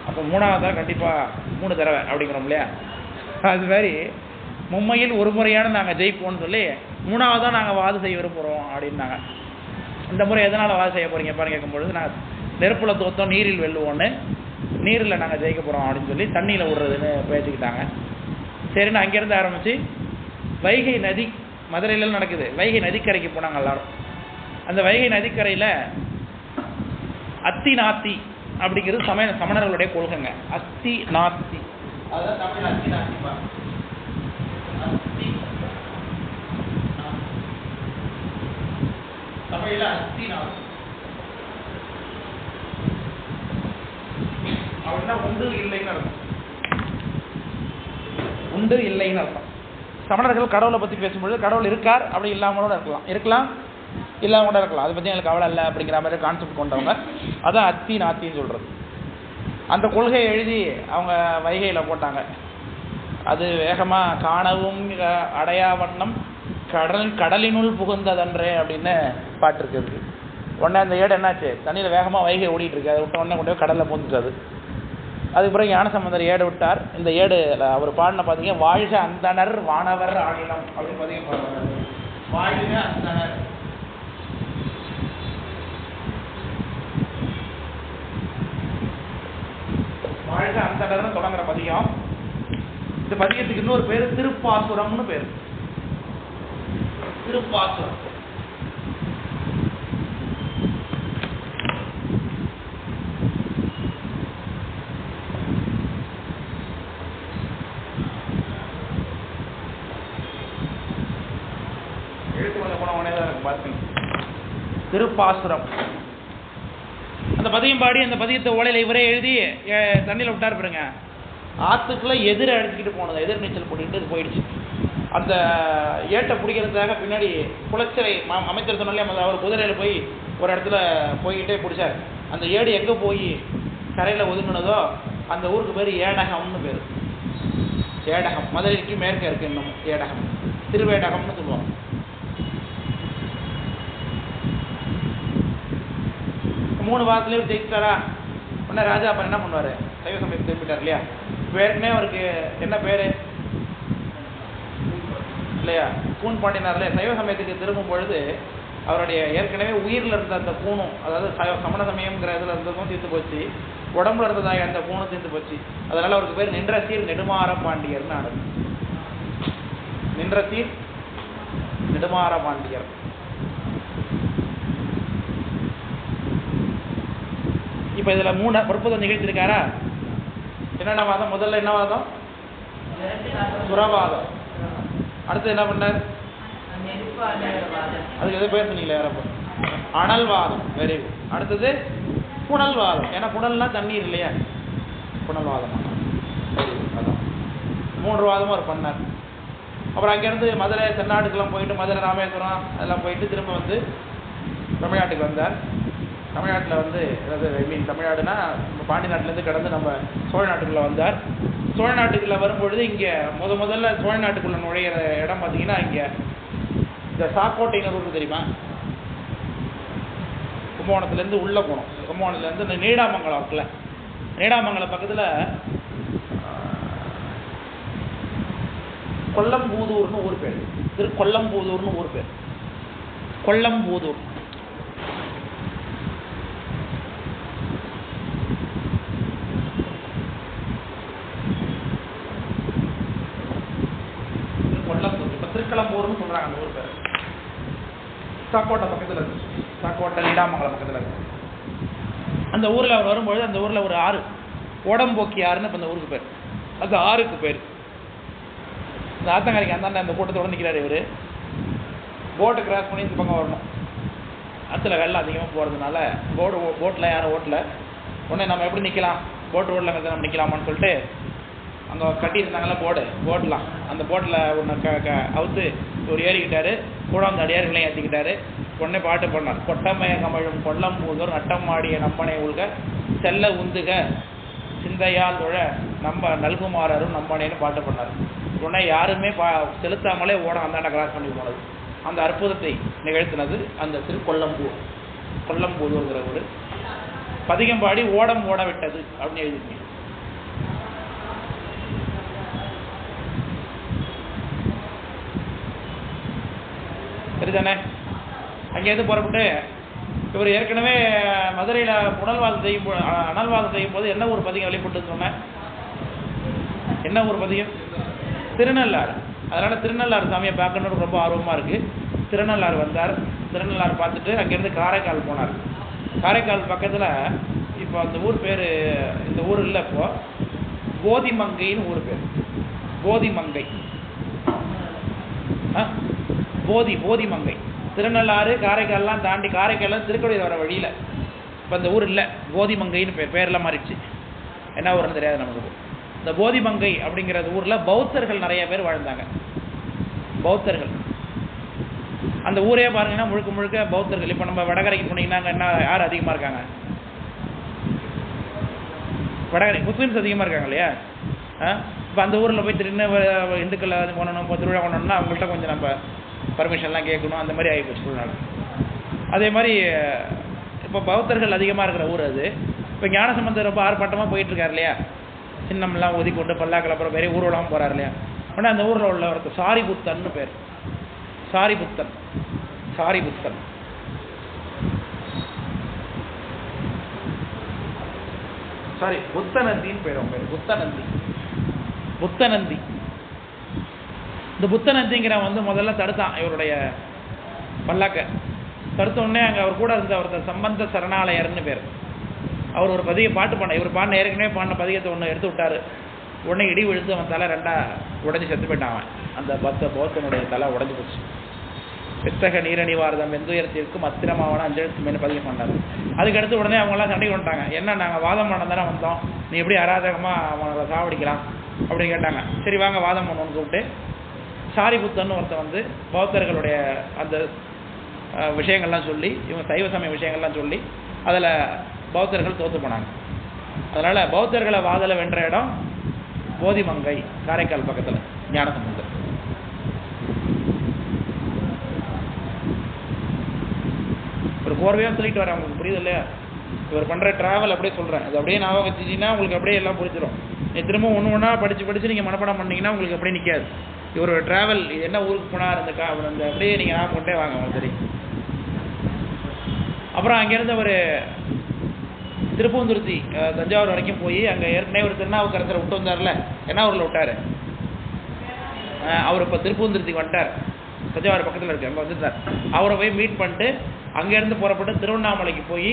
அப்போ மூணாவதாக கண்டிப்பாக 3 தடவை அப்படிங்கிறோம் இல்லையா. அது மாதிரி மும்மையில் ஒரு முறையான நாங்கள் ஜெயிப்போம்னு சொல்லி 3ஆவதாக நாங்கள் வாது செய்ய விரும்புகிறோம் அப்படின்னாங்க. இந்த முறை எதனால் வாது செய்ய போகிறீங்க பாருங்க கேட்கும்பொழுது, நாங்கள் நெருப்பில் தோற்றோம் நீரில் வெல்லுவோன்னு, நீரில் நாங்கள் ஜெயிக்க போகிறோம் அப்படின்னு சொல்லி தண்ணியில் விடுறதுன்னு பேசிக்கிட்டாங்க. சரின்னு அங்கேருந்து ஆரம்பித்து வைகை நதி, மதுரையில நடக்குது, வைகை நதிக்கரைக்கு போனாங்க எல்லாரும். அந்த வைகை நதிக்கரையில் அத்தி நாத்தி அப்படிங்கிறது சமணர்களுடைய கொள்கைங்க. அஸ்தி நாத்தி, அதான் தமிழ் அத்தி நாத்திப்பா. தமிழ்ல அஸ்தி நாத்தி அப்படின்னா உண்டு இல்லைன்னு அர்த்தம். உண்டு இல்லைன்னு அர்த்தம். சமணர்கள் கடவுளை பற்றி பேசும்பொழுது கடவுள் இருக்கார், அப்படி இல்லாமலோட இருக்கலாம் இல்லாம கூட இருக்கலாம், அதை பற்றி எங்களுக்கு கவலை இல்லை அப்படிங்கிற மாதிரி கான்செப்ட் கொண்டவங்க. அதான் அத்தி நாத்தின்னு சொல்கிறது. அந்த கொள்கையை எழுதி அவங்க வைகையில் போட்டாங்க. அது வேகமாக காணவும் அடையா வண்ணம் கடலினுள் புகுந்ததன்றே அப்படின்னு பாட்டு இருக்குது. உடனே அந்த ஏடு என்னாச்சு, தண்ணியில் வேகமாக வைகை ஓடிட்டு இருக்கு, அதை விட்ட உடனே கொண்டு போய் கடலில் பூந்துட்டாது. அதுக்கு பிறகு ஞானசம்பந்தர் ஏடு விட்டார். இந்த ஏடு அவர் பாடின பார்த்தீங்க, வாழ்க அந்தனர் வானவர் ஆடினம் அப்படின்னு பார்த்தீங்க. வாழ்க அந்தனர், வாழ்க அந்தனர்னு தொடங்குற பதிகம். இந்த பதிகத்துக்கு இன்னொரு பேரு திருப்பாசுரம்னு பேரு. திருப்பாசுரம். எழுத்து கொஞ்சம் போன உடனே தான் எனக்கு பார்த்தீங்க. திருப்பாசுரம். அந்த பதியம் பாடி அந்த பதியத்தை ஓலையில் இவரே எழுதி தண்ணியில் விட்டார் பாருங்க. ஆற்றுக்குள்ள எதிர அடிச்சுக்கிட்டு போனது, எதிர் நீச்சல் போட்டுக்கிட்டு போயிடுச்சு. அந்த ஏட்டை பிடிக்கிறதுக்காக பின்னாடி குளச்சரை அமைச்சர் சொன்னாலே அவர் குதிரையில் போய் ஒரு இடத்துல போய்கிட்டே பிடிச்சார். அந்த ஏடு எங்கே போய் கரையில் ஒதுங்கினதோ அந்த ஊருக்கு பேர் ஏடகம்னு பேர். ஏடகம் மதுரைக்கு மேற்க இருக்கு இன்னும். ஏடகம் திருவேடகம்னு சொல்லுவாங்க. மூணு வாரத்துலேயே ஜெயிச்சிட்டாரா. உடனே ராஜா அப்போ என்ன பண்ணுவார், சைவ சமயத்தை திரும்பிட்டார் இல்லையா. ஏற்கனவே அவருக்கு என்ன பேர் இல்லையா, கூன் பாண்டினார் இல்லையா. சைவ சமயத்துக்கு திரும்பும் பொழுது அவருடைய ஏற்கனவே உயிரில் இருந்த அந்த கூணும், அதாவது சமண சமயம்ங்கிற இதில் இருந்ததும் தீர்த்து போச்சு, உடம்புல இருந்ததாக அந்த கூணும் தீர்த்து போச்சு. அதனால் அவருக்கு பேர் நின்றசீர் நெடுமாற பாண்டியர்னு ஆனது. நின்றசீர் நெடுமாற பாண்டியர். இப்போ இதில் 3 பொறுப்புதம் நிகழ்த்திருக்காரா. என்னென்ன வாதம், முதல்ல என்ன வாதம், சுரவாதம். அடுத்து என்ன பண்ணார், அதுக்கு எது பேர் சொன்னீங்களே யாரப்போ, அனல்வாதம். Very good. அடுத்தது புனல்வாதம், ஏன்னா புனல்னா தண்ணீர் இல்லையா, புனல்வாதம். Very good. அதான் 3 வாதமும் அவர் பண்ணார். அப்புறம் அங்கேருந்து மதுரை தென்னாட்டுக்கெல்லாம் போயிட்டு, மதுரை ராமேஸ்வரம் அதெல்லாம் போயிட்டு திரும்ப வந்து தமிழ்நாட்டுக்கு வந்தார். தமிழ்நாட்டில் வந்து அதாவது தமிழ்நாடுனா பாண்டி நாட்டிலேருந்து கடந்து நம்ம சோழ நாட்டுக்குள்ளே வந்தார். சோழ நாட்டுக்குள்ளே வரும்பொழுது இங்கே முதல்ல சோழ நாட்டுக்குள்ளே நுழையிற இடம் பார்த்தீங்கன்னா இங்கே இந்த சாக்கோட்டைன்னு ஊருக்கு தெரியுமா, கும்பகோணத்துலேருந்து உள்ளே போனோம். கும்பகோணத்துலேருந்து இந்த நீடாமங்கலம் இருக்குல்ல, நீடாமங்கலம் பக்கத்தில் கொல்லம்பூதூர்னு ஊர் பேர். கொல்லம்பூதூர்னு ஊர் பேர். கொல்லம்பூதூர். கொல்லம்பூர், இப்போ திருக்கலம்பூர்னு சொல்கிறாங்க அந்த ஊர் பேர். சாக்கோட்டை பக்கத்தில் இருக்கு. சாக்கோட்டை நீடாமங்கலம் பக்கத்தில் இருக்கு. அந்த ஊரில் அவர் வரும்பொழுது அந்த ஊரில் ஒரு ஆறு ஓடம்போக்கி ஆறுன்னு இப்போ அந்த ஊருக்கு பேர். அந்த ஆறுக்கு பேர் இந்த ஆத்தங்கரைக்கு அந்தாண்ட அந்த கூட்டத்தோடு நிற்கிறார் இவர். போட்டை கிராஸ் பண்ணி இந்த பக்கம் வரணும். ஆற்றுல வெள்ளம் அதிகமாக போகிறதுனால போட்டில் யாரும் ஓட்டல. உடனே நம்ம எப்படி நிற்கலாம், போட்டு ரோட்டில் நம்ம நிற்கலாமான்னு சொல்லிட்டு அங்கே கட்டியிருந்தாங்களா போட்டெலாம், அந்த போட்டில் ஒன்று அவுத்து ஒரு ஏறிக்கிட்டார். கூட அந்த அடியார்களையும் ஏற்றிக்கிட்டாரு. உடனே பாட்டு பண்ணார். கொட்டமய கமழும் கொல்லம் பூதோர் நட்டம் ஆடிய நம்பனை உள்க செல்ல உந்துக சிந்தையால் தொழ நம்ம நல்குமாறும் நம்பனேன்னு பாட்டு பண்ணார். உடனே யாருமே செலுத்தாமலே அந்தாண்ட கிராஸ் பண்ணி போனது. அந்த அற்புதத்தை நிகழ்த்தினது அந்த கொல்லம்பூதூர்ங்கிற ஒரு பதிகம்பாடி ஓடம் ஓட விட்டது அப்படின்னு எழுதிருக்கீங்க. சரிதானே? அங்கேருந்து புறப்பட்டு இவர் ஏற்கனவே மதுரையில் அனல்வாதம் செய்யும் போது என்ன ஒரு பதிகம் வெளிப்பட்டு சொன்னேன்? என்ன ஒரு பதிகம்? திருநள்ளாறு. அதனால் திருநள்ளாறு சாமியை பார்க்கணுன்னு ரொம்ப ஆர்வமாக இருக்குது. திருநள்ளாறு வந்தார். திருநள்ளாறு பார்த்துட்டு அங்கேருந்து காரைக்கால் போனார். காரைக்கால் பக்கத்தில் இப்போ அந்த ஊர் பேர், இந்த ஊர் இல்லை இப்போ, போதிமங்கைன்னு ஊர் பேர். போதிமங்கை, போதிமங்கை. திருநள்ளாறு காரைக்கால்லாம் தாண்டி காரைக்கால் திருக்கோயில் வர வழியில் இப்போ அந்த ஊர் இல்லை, போதிமங்கைன்னு பேரெல்லாம் மாறிடுச்சு. என்ன ஊருன்னு தெரியாது நமக்கு. இந்த போதிமங்கை அப்படிங்கிற ஊரில் பௌத்தர்கள் நிறைய பேர் வாழ்ந்தாங்க. பௌத்தர்கள் அந்த ஊரே பாருங்கன்னா முழுக்க முழுக்க பௌத்தர்கள். இப்போ நம்ம வடகரைக்கு போனீங்கன்னா என்ன யார் அதிகமாக இருக்காங்க? வடகரை முஸ்லீம்ஸ் அதிகமாக இருக்காங்க இல்லையா? இப்போ அந்த ஊரில் போய் இந்துக்கள் போனணும், இப்போ திருவிழா கொண்டோம்னா அவங்கள்ட்ட கொஞ்சம் நம்ம பர்மிஷன்லாம் கேட்கணும். அந்த மாதிரி ஆகிப்போச்சு சூழ்நிலை. அதே மாதிரி இப்போ பௌத்தர்கள் அதிகமாக இருக்கிற ஊர் அது. இப்போ ஞானசம்பந்தர் ரொம்ப ஆர்ப்பாட்டமாக போயிட்டுருக்காரு இல்லையா? சின்னம்லாம் ஒதுக்கொண்டு பல்லாக்கள் அப்புறம் பெரிய ஊர்வலம் போகிறார் இல்லையா? ஆனால் அந்த ஊரில் உள்ள ஒருத்தர் சாரிபுத்தன்னு பேர். சாரிபுத்தன் புத்தநந்தின்னு பேர். அவங்க பேர் புத்தநந்தி. இந்த புத்தநந்திங்கிறவன் முதல்ல தடுத்தான் இவருடைய பல்லாக்க. தடுத்த உடனே அங்கே அவர் கூட இருந்த ஒருத்தர் சம்பந்த சரணாலயர்னு பேர். அவர் ஒரு பாட்டு பண்ண, இவர் ஏற்கனவே பாடின பதிகத்தை ஒன்று எடுத்து விட்டார். உடனே இடி விழுந்து அவன் தலை ரெண்டாக உடஞ்சி செத்து போயிட்டான். அவன் அந்த பௌத்தனுடைய தலை உடஞ்சி போச்சு. பித்தக நீரணிவாரதம் வெந்துயரத்திற்கும் அத்திரமாவன அஞ்செழுத்து மேலே பதிகம் பண்ணார். அதுக்கடுத்து உடனே அவங்களாம் சண்டை கொண்டாங்க. என்ன நாங்கள் வாதம் பண்ண தானே வந்தோம், நீ எப்படி அராஜகமாக அவங்களை சாவடிக்கலாம் அப்படின்னு கேட்டாங்க. சரி வாங்க வாதம் பண்ணணும்னு கூப்பிட்டு சாரிபுத்தன்னு ஒருத்தன் பௌத்தர்களுடைய அந்த விஷயங்கள்லாம் சொல்லி, இவங்க சைவ சமய விஷயங்கள்லாம் சொல்லி அதில் பௌத்தர்கள் தோற்று போனாங்க. அதனால் பௌத்தர்களை வாதலை வென்ற இடம் போதிமங்கை, காரைக்கால் பக்கத்தில் ஞானசம்பந்தர். ஒரு கோர்வையாக சொல்லிட்டு வரேன், உங்களுக்கு புரியுது இல்லையா? இவர் பண்ணுற ட்ராவல் அப்படியே சொல்கிறேன். அது அப்படியே ஞாபகம் வச்சுட்டிங்கன்னா உங்களுக்கு அப்படியே எல்லாம் புரிஞ்சிடும். நீ திரும்ப ஒன்று ஒன்றா படித்து நீங்கள் மனப்பாடம் பண்ணிங்கன்னா உங்களுக்கு அப்படியே நிற்காது. இவரோட ட்ராவல் என்ன ஊருக்கு போனார் அந்த அப்படியே நீங்கள் ஞாபகம் கொண்டே வாங்க உங்களுக்கு தெரியும். அப்புறம் அங்கேருந்து ஒரு திருப்பூந்துருத்தி தஞ்சாவூர் வரைக்கும் போய் அங்கே ஏற்கனவே ஒரு திருநாவுக்கரசரை விட்டு வந்தார்ல, என்ன ஊரில் விட்டார் அவர்? இப்போ திருப்பூந்துருத்திக்கு வந்துட்டார். தஞ்சாவூர் பக்கத்தில் இருக்கு, அங்கே வந்துட்டார். அவரை போய் மீட் பண்ணிட்டு அங்கேருந்து புறப்பட்டு திருவண்ணாமலைக்கு போய்,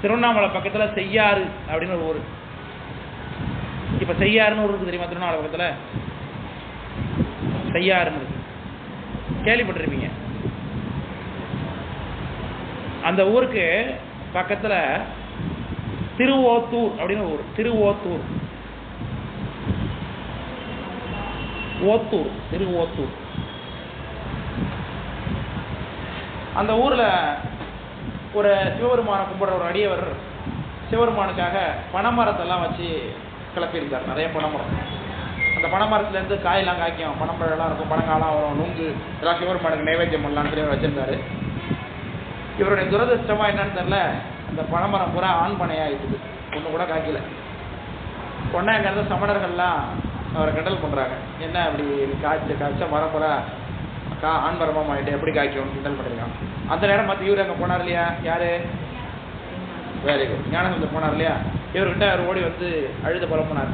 திருவண்ணாமலை பக்கத்தில் செய்யாறு அப்படின்னு ஒரு ஊர். இப்போ செய்யாறுன்னு ஊருக்கு தெரியுமா? திருவண்ணாமலை பக்கத்தில் செய்யாறுன்னு இருக்கு, கேள்விப்பட்டிருப்பீங்க. அந்த ஊருக்கு பக்கத்தில் திருவோத்தூர் அப்படின்னு ஊர். திருவோத்தூர் அந்த ஊரில் ஒரு சிவபெருமானை கும்பிடுற ஒரு அடியவர் சிவபெருமானுக்காக பனைமரத்தெல்லாம் வச்சு கிளப்பியிருந்தார். நிறைய பனைமரம். அந்த பனைமரத்துலேருந்து காயெல்லாம் காய்க்கும், பனம்பழம்லாம் இருக்கும், பனங்காலாம் வரும், நுங்கு எல்லாம் சிவபெருமானுக்கு நைவேத்தியம் பண்ணலான்னு சொல்லி வச்சுருந்தார். இவருடைய துரதிருஷ்டமாக என்னன்னு தெரில, அந்த பனைமரம் பூரா ஆண் பனையாகிட்டுது, ஒன்று கூட காய்க்கல. உடனே அங்கே இருந்த சமணர்கள்லாம் அவரை கிண்டல் பண்ணுறாங்க. என்ன அப்படி காய்ச்ச மரம் பூரா ஆண் மரமாக ஆகிட்டு எப்படி காய்க்கும் கிண்டல் பண்ணியிருக்காங்க. அந்த நேரம் மற்ற இவர் அங்கே போனார் இல்லையா? யார்? வெரி குட், ஞானசம்பந்தர் போனார் இல்லையா? இவர்கிட்ட அவர் ஓடி அழுது புலம்புனார்.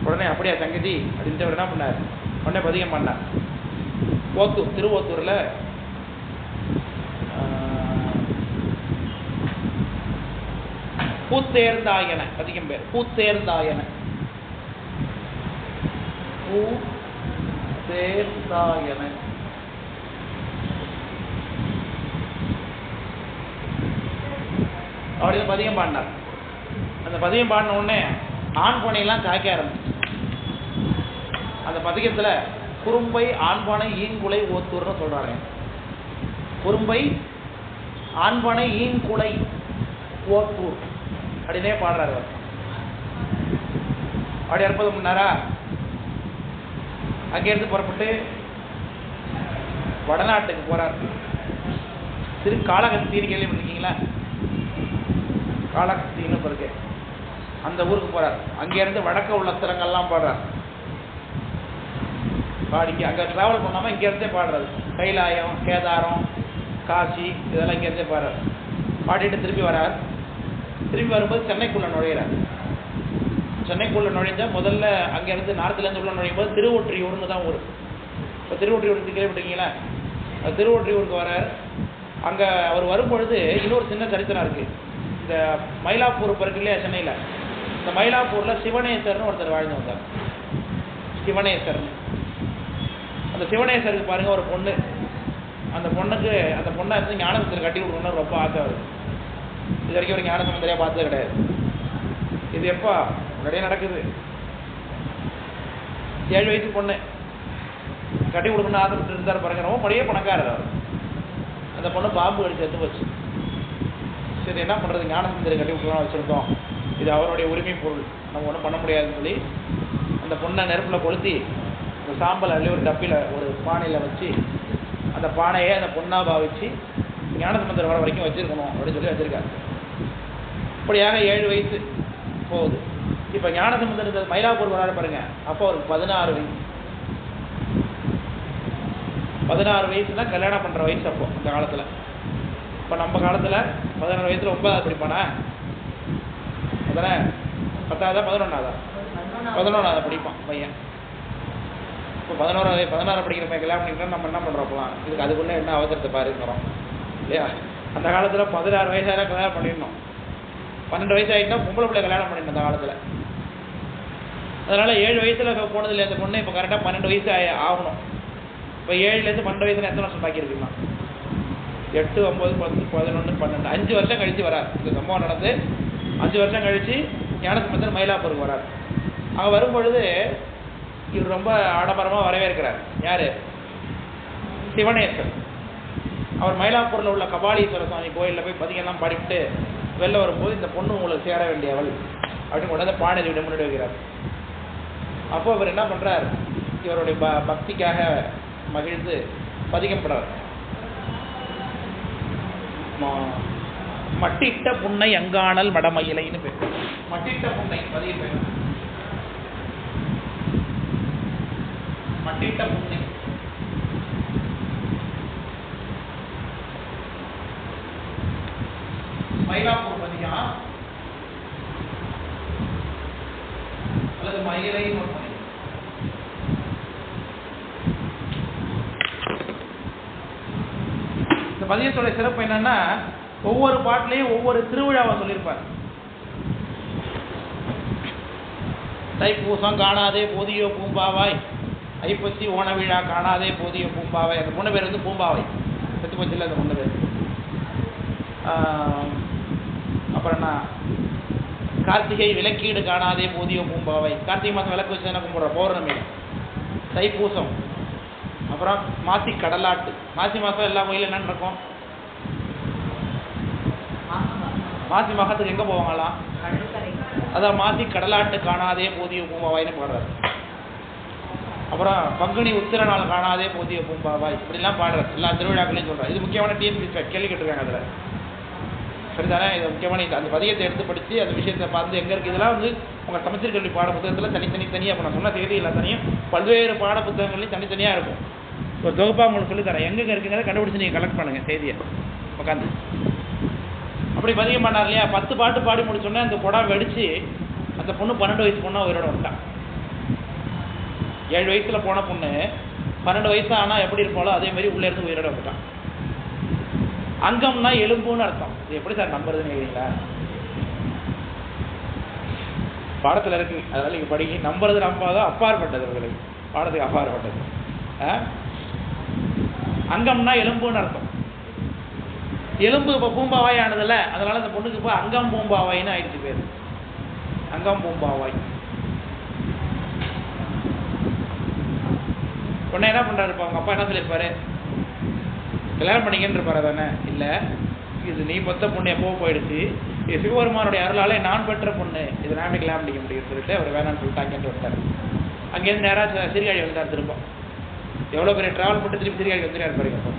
உடனே அப்படியா சங்கதி அப்படின்ட்டு அவர் என்ன பண்ணார்? உடனே பதிகம் பண்ணார். திருவோத்தூரில் பூத்தேர்ந்தாயன அதிகம் பேர் பூத்தேர்ந்தாயன பூத்தேர்ந்தாயன. அப்படின்னு பதியம் பாடினார். அந்த பதியம் பாடின உடனே ஆண் பனையெல்லாம் காய்க்க ஆரம்பிச்சு. அந்த பதிகத்துல குறும்பை ஆண்பானை ஈன்குலை ஓத்தூர்னு சொல்றாங்க. குறும்பை ஆண்பானை ஈன்குலை ஓத்தூர் அப்படின்னே பாடுறாரு. அப்படி அற்புதம் பண்ணாரா. அங்கேருந்து புறப்பட்டு வடநாட்டுக்கு போறார். காளகஸ்தின்னு கேள்விப்பட்டிருக்கீங்களா? காளகஸ்தின்னு இருக்கு. அந்த ஊருக்கு போறார். அங்கேருந்து வடக்க உள்ள திறங்கள்லாம் பாடுறார். பாடிக்கு அங்கே ட்ராவல் பண்ணாமல் இங்கேருந்தே பாடுறது. கைலாயம், கேதாரம், காசி இதெல்லாம் இங்கேருந்தே பாடுறார். பாடிட்டு திருப்பி வரார். திரும்பி வரும்போது சென்னைக்குள்ளே நுழையிறார். சென்னைக்குள்ளே நுழைஞ்சால் முதல்ல அங்கேருந்து நார்த்துலேருந்து உள்ள நுழையும் போது திருவொற்றியூர்னு தான் ஊர். இப்போ திருவொற்றியூருக்கு கேள்விப்பட்டீங்களா? திருவொற்றியூருக்கு வரார். அங்கே அவர் வரும்பொழுது இன்னொரு சின்ன சரித்திரம் இருக்குது. இந்த மயிலாப்பூர் பிறகு இல்லையா சென்னையில், இந்த மயிலாப்பூரில் சிவனேசர்னு ஒருத்தர் வாழ்ந்து வந்தார். சிவனேசர்னு. அந்த சிவனேசருக்கு பாருங்கள் ஒரு பொண்ணு. அந்த பொண்ணை வந்து ஞானசம்பந்தர் கட்டி கொடுக்கணும்னு ரொம்ப ஆசை வருது. இது வரைக்கும் ஒரு ஞானசம்பந்தரையாக பார்த்தது கிடையாது. இது எப்போ நிறைய நடக்குது. 7 வயசு பொண்ணு கட்டி கொடுக்கணும்னு ஆசைப்பட்டு இருந்தார் பாருங்க. ரொம்ப பழைய பணக்காரர் அவர். அந்த பொண்ணு பாம்பு கடிச்சு எடுத்து போச்சு. சரி என்ன பண்ணுறது, ஞானசம்பந்தரை கட்டி கொடுக்கணும்னு வச்சுருக்கோம், இது அவருடைய உரிமை பொருள், நம்ம ஒன்றும் பண்ண முடியாதுன்னு சொல்லி அந்த பொண்ணை நெருப்பில் கொளுத்தி ஒரு சாம்பல் அள்ளி ஒரு டப்பில் ஒரு பானையில் வச்சு அந்த பானையை அந்த பொண்ணாக பாவிச்சு ஞானசம்பந்தர் வர வரைக்கும் வச்சுருக்கணும் அப்படின்னு சொல்லி வச்சுருக்காரு. இப்படியாக 7 வயசு போகுது. இப்போ ஞானசம்பந்தர் மயிலாப்பூர் வராரு பாருங்க. அப்போ அவருக்கு 16 வயசு. 16 வயசுனா கல்யாணம் பண்ணுற வயசு அப்போ அந்த காலத்தில். இப்போ நம்ம காலத்தில் 16 வயசில் 9வது படிப்பானா? அதானே 10ஆவதா 11ஆவதா? 11ஆவது படிப்பான் பையன். இப்போ 16 படிக்கிற பையன் கல்யாணம் பண்ணிக்கிட்டா நம்ம என்ன பண்ணுறோம்? அப்போலாம் இதுக்கு அதுக்குள்ளே என்ன அவசரத்தை பாருங்கிறோம் இல்லையா? அந்த காலத்தில் 16 வயசாக கல்யாணம் பண்ணிடணும். 12 வயசு ஆகிட்டா பொம்பளை பிள்ளை கல்யாணம் பண்ணிடணும் அந்த காலத்தில். அதனால் 7 வயசில் போனதில்லை அந்த பொண்ணு. இப்போ கரெக்டாக 12 வயசு ஆகணும். இப்போ 7லேருந்து 12 வயசுல எத்தனை வருஷம் பாக்கியிருக்குமா? 8, 9, 10, 11, 12 5 வருஷம் கழித்து வரார். இந்த சம்பவம் நடந்து 5 வருஷம் கழித்து ஞானசம்பந்தர் மயிலாப்பூருக்கு வரார். அங்கே வரும்பொழுது இவர் ரொம்ப ஆடம்பரமாக வரவேற்கிறார். யார்? சிவனேசர். அவர் மயிலாப்பூரில் உள்ள கபாலீஸ்வர சுவாமி கோயிலில் போய் பதிகெல்லாம் பாடிவிட்டு வெளில வரும்போது இந்த பொண்ணு உங்களுக்கு சேர வேண்டியவள் அப்படின்னு கொண்டாந்து பானை விட முன்னாடி வைக்கிறார். அப்போ அவர் என்ன பண்ணுறார்? இவருடைய பக்திக்காக மகிழ்ந்து பதிகம் படுறார். மட்டிட்ட புன்னை அங்கானல் மடமயிலைன்னு பேர். மட்டிட்ட புன்னை பதிய பேர். மட்டிட்ட புன்னை மயிலாப்பூர் பதியா அல்லது மயிலை. இந்த பதியத்தோட சிறப்பு என்னன்னா, ஒவ்வொரு பாட்டிலையும் ஒவ்வொரு திருவிழாவை சொல்லியிருப்பார். தைப்பூசம் காணாதே போதியோ பூம்பாவாய், ஐப்பசி ஓண விழா காணாதே போதியோ பூம்பாவாய். அந்த பொண்ணு பேர் வந்து பூம்பாவை. செத்து போச்சு இல்லை அந்த பொண்ணு பேர். அப்புறம் என்ன, கார்த்திகை விளக்கீடு காணாதே போதியோ பூம்பாவை. கார்த்திகை மாதம் விளக்கு வச்சு என்ன கும்பிட்றோம்? பௌர்ணமி. தைப்பூசம். அப்புறம் மாசி கடலாட்டு. மாசி மாதம் எல்லா கோயிலும் என்னென்னு இருக்கும்? மாசி மாதத்துக்கு எங்கே போவாங்களாம்? அதான் மாசி கடலாட்டு காணாதே போதிய பூம்பாவாய்னு பாடுறாரு. அப்புறம் பங்குனி உத்திர நாள் காணாதே போதிய பூம்பாவாய் இப்படிலாம் பாடுறாரு. எல்லா திருவிழாக்களையும் சொல்கிறார். இது முக்கியமான டிஎன்பிஎஸ்சி கேள்வி கேட்டிருக்காங்க அதில். சரிதானே? இது முக்கியமான அந்த பதியத்தை எடுத்து படித்து அந்த விஷயத்தை பார்த்து எங்கே இருக்குது. இதெல்லாம் வந்து உங்கள் சமச்சீர் கல்வி பாட புத்தகத்தில் தனியாக இப்போ நான் சொன்ன செய்தி எல்லா தனியும் பல்வேறு பாட புத்தகங்களையும் தனித்தனியாக இருக்கும். ஒரு தொகுப்பாக உங்களுக்கு சொல்லித்தரேன். எங்கெங்கே இருக்குங்கிறத கண்டுபிடிச்சி நீங்கள் கலெக்ட் பண்ணுங்கள் செய்தியை உட்காந்து. அப்படி பதியம் பண்ணார் இல்லையா? 10 பாட்டு பாடி முடிச்சோன்னே அந்த குடம் வெடித்து அந்த பொண்ணு 12 வயசு பொண்ணாக உயிரோட வந்துட்டான். 7 வயசில் போன பொண்ணு 12 வயசு ஆனால் எப்படி இருப்பாளோ அதே மாதிரி உள்ளே இருந்து உயிரோட வந்துட்டான். அங்கம்னா எலும்புன்னு அர்த்தம். இது எப்படி சார் நம்புறதுன்னு கேட்குறீங்களா? பாடத்தில் இருக்கு, அதனால நீங்கள் படிக்க. நம்புறது நம்பாதோ அப்பாற்பட்டது, உங்களுக்கு பாடத்துக்கு அப்பாற்பட்டது. அங்கம்னா எலும்புன்னு அர்த்தம். எலும்பு இப்போ பூம்பாவாய் ஆனதில்ல, அதனால அந்த பொண்ணுக்கு இப்போ அங்கம் பூம்பாவாயின்னு ஆயிடுச்சு பேர். அங்கம் பூம்பாவாய். உடனே என்ன பண்ணுறாரு இப்போ அவங்க அப்பா என்ன சொல்லியிருப்பாரு? கல்யாணம் பண்ணிங்கன்னு இருப்பாரு தானே? இல்லை, இது நீ பெற்ற பொண்ணு எப்போ போயிடுச்சு, இது சிவபெருமானுடைய அருளாலே நான் பெற்ற பொண்ணு, இது நான் கல்யாணம் பண்ணிக்க முடியும்னு சொல்லிட்டு அவர் வேணான்னு சொல்லிட்டாங்கன்னு விட்டார். அங்கேருந்து நேராக சீர்காழி வந்தார். திரும்ப எவ்வளோ பெரிய ட்ராவல் பண்ணிட்டு திருப்பி சீர்காழி வந்துட்டார் பாருங்க. இப்போ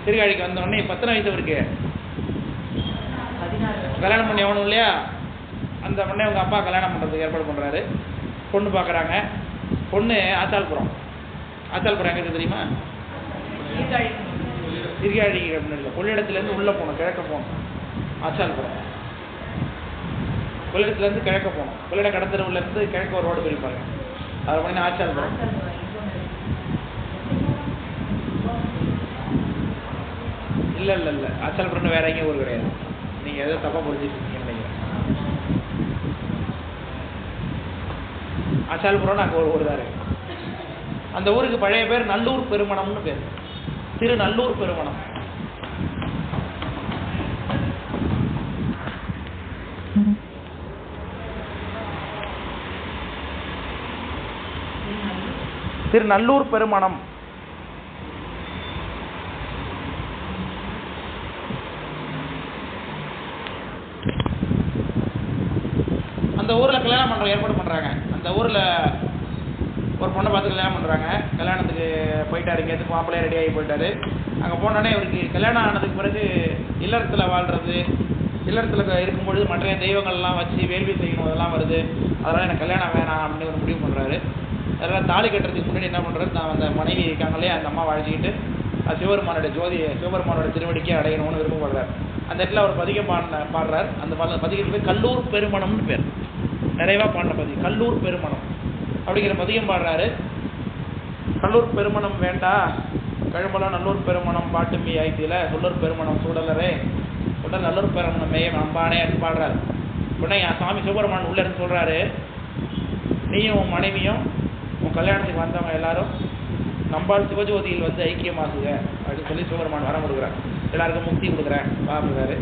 சீர்காழிக்கு வந்தோடனே 10 வயசு அவருக்கு கல்யாணம் பண்ணி ஆகணும் இல்லையா? அந்த பொண்ணை அவங்க அப்பா கல்யாணம் பண்ணுறதுக்கு ஏற்பாடு பண்ணுறாரு. பொண்ணு பார்க்குறாங்க. பொண்ணு ஆச்சால்புரம். ஆச்சால்புரம் எங்கே இருக்குது தெரியுமா? சீர்காழி அப்படின்னு இல்லை, கொள்ளிடத்துலேருந்து உள்ளே போகணும், கிழக்க போகணும். ஆச்சால்புரம் கொள்ளிடத்துலேருந்து கிழக்க போகணும். கொள்ளிடம் கடத்தருவுலேருந்து கிழக்க ஒரு ரோடு பிரிப்பாங்க, அதை பண்ணி ஆச்சால்புரம். இல்லை இல்லை இல்லை, ஆச்சால்புரம்னு வேற எங்கேயும் ஊர் கிடையாது. நீங்கள் எதோ தப்பாக புரிஞ்சுருக்கீங்கன்னு நினைக்கிறேன். ஆச்சால்புரம்னு அங்கே ஒரு ஊர் தான் இருக்கு. அந்த ஊருக்கு பழைய பேர் நல்லூர் பெருமணம்னு பேர். திருநல்லூர் பெருமணம். திருநல்லூர் பெருமணம். அந்த ஊர்ல கல்யாணம் பண்ற ஏற்பாடு பண்றாங்க. அந்த ஊர்ல ஒரு பொண்ணை பார்த்து கல்யாணம் பண்றாங்க. கல்யாணத்துக்கு போயிட்டாரு, இங்கேருந்து மாப்பிள்ளையே ரெடி ஆகி போயிட்டாரு. அங்கே போனோடனே இவருக்கு கல்யாணம் ஆனதுக்கு பிறகு இல்லறத்தில் வாழ்றது, இல்லறத்தில் இருக்கும்பொழுது மற்ற தெய்வங்கள்லாம் வச்சு வேள்வி செய்யணும், அதெல்லாம் வருது. அதனால் எனக்கு கல்யாணம் வேணாம் அப்படின்னு ஒரு முடிவு பண்ணுறாரு. அதனால் தாலி கட்டுறதுக்கு முன்னாடி என்ன பண்ணுறாரு, நான் அந்த மனைவி இருக்காங்களே அந்த அம்மா வாழ்ச்சிக்கிட்டு சிவபெருமானோட திருவடிக்கே அடையணும்னு விருப்பப்படுறாரு. அந்த இடத்துல அவர் பதிகம் பாடுறார். அந்த பதிகத்துக்கு பேர் கல்லூர் பெருமணம்னு பேர். நிறைவாக பாடின பதிகம் கல்லூர் பெருமணம் அப்படிங்கிற பதிகம் பாடுறாரு. கல்லூர் பெருமணம் வேண்டா கழும்பலாம் நல்லூர் பெருமணம் பாட்டுமி ஆயிட்டில சொல்லூர் பெருமணம் சூடலரே உடல் நல்லூர் பெருமணம் மேய நம்பானே அப்படின்னு பாடுறாரு. உடனே என் சாமி சிவபெருமான் உள்ள இருந்து சொல்றாரு, நீயும் உன் மனைவியும் உன் கல்யாணத்துக்கு வந்தவங்க எல்லாரும் நம்பால் சிவஜோதியில் வந்து ஐக்கியமாகுங்க அப்படின்னு சொல்லி சிவபெருமான் வரம் கொடுக்குறாரு. எல்லாருக்கும் முக்தி கொடுக்குறேன் பாக்குறாரு.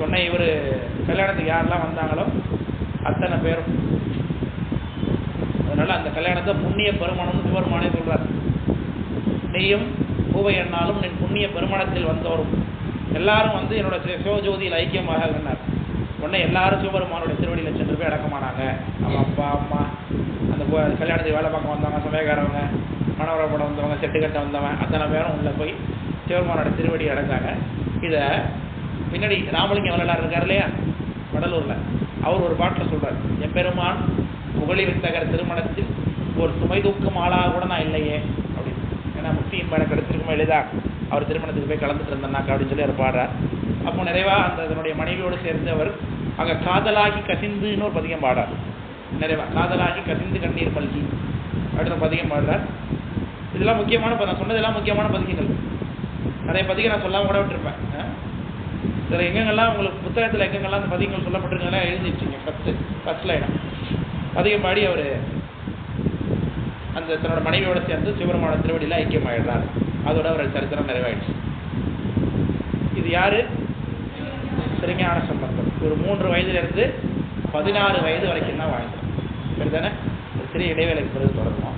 உடனே இவர் கல்யாணத்துக்கு யாரெல்லாம் வந்தாங்களோ அத்தனை பேரும், அதனால அந்த கல்யாணத்தை புண்ணிய பெருமணம்னு சிவபெருமானே சொல்றாரு. நீயும் பூவை எண்ணாலும் நின் புண்ணிய பெருமணத்தில் வந்தோரும் எல்லாரும் வந்து என்னோட சிவஜோதியில் ஐக்கியமாக இருந்தார். உடனே எல்லாரும் சிவபெருமானுடைய திருவடியில் சென்று போய் அடக்கமானாங்க. அவன் அப்பா அம்மா, அந்த கல்யாணத்துக்கு வேலை பார்க்க வந்தவங்க, சமயக்காரவங்க, மனவரப்பட வந்தவங்க, செட்டுக்கட்ட வந்தவன், அத்தனை பேரும் உள்ளே போய் சிவபெருமானோட திருவடி அடைஞ்சாங்க. இதை பின்னாடி ராமலிங்க வரலாறு இருக்கார் இல்லையா வடலூரில், அவர் ஒரு பாட்டில் சொல்கிறார், எம்பெருமான் புகழி வித்தகர் திருமணத்தில் ஒரு சுமை தூக்கும் ஆளாக கூட நான் இல்லையே அப்படின்னு. ஏன்னா முக்தியின் மேலே கிடைச்சிருக்குமா எளிதா அவர் திருமணத்துக்கு போய் கலந்துட்டு இருந்தனாக்கா அப்படின்னு சொல்லி அவர் பாடுறார். அப்போ நிறைவாக அந்த அதனுடைய மனைவியோடு சேர்ந்து அவர் அங்கே காதலாகி கசிந்துன்னு ஒரு பதிகம் பாடுறார். நிறைவா காதலாகி கசிந்து கண்ணீர் மல்கி அப்படின்னு பதிகம் பாடுறார். இதெல்லாம் முக்கியமான, நான் சொன்னதெல்லாம் முக்கியமான பதிகங்கள். நிறைய பதிகம் நான் சொல்லாமல் கூட விட்டுருப்பேன். இதில் எங்கெங்கெல்லாம் உங்களுக்கு புத்தகத்தில் எங்கெங்கெல்லாம் அந்த பதிகங்கள் சொல்லப்பட்டிருக்கெல்லாம் எழுதி வச்சுங்க. ஃபஸ்ட்டில் இடம் பதிகம் பாடி அவர் அந்த தன்னோட மனைவியோட சேர்ந்து சிவபெருமான திருவடியில் ஐக்கியமாயிடுறார். அதோட அவர் சரித்திரம் நிறைவாயிடுச்சு. இது யாரு? திருஞான சம்பந்தர். ஒரு 3 வயதிலிருந்து 16 வயது வரைக்கும் தான் வாழ்ந்தார். சரிதானே? சிறிய இடைவேளைக்கு பிறகு தொடருவோம்.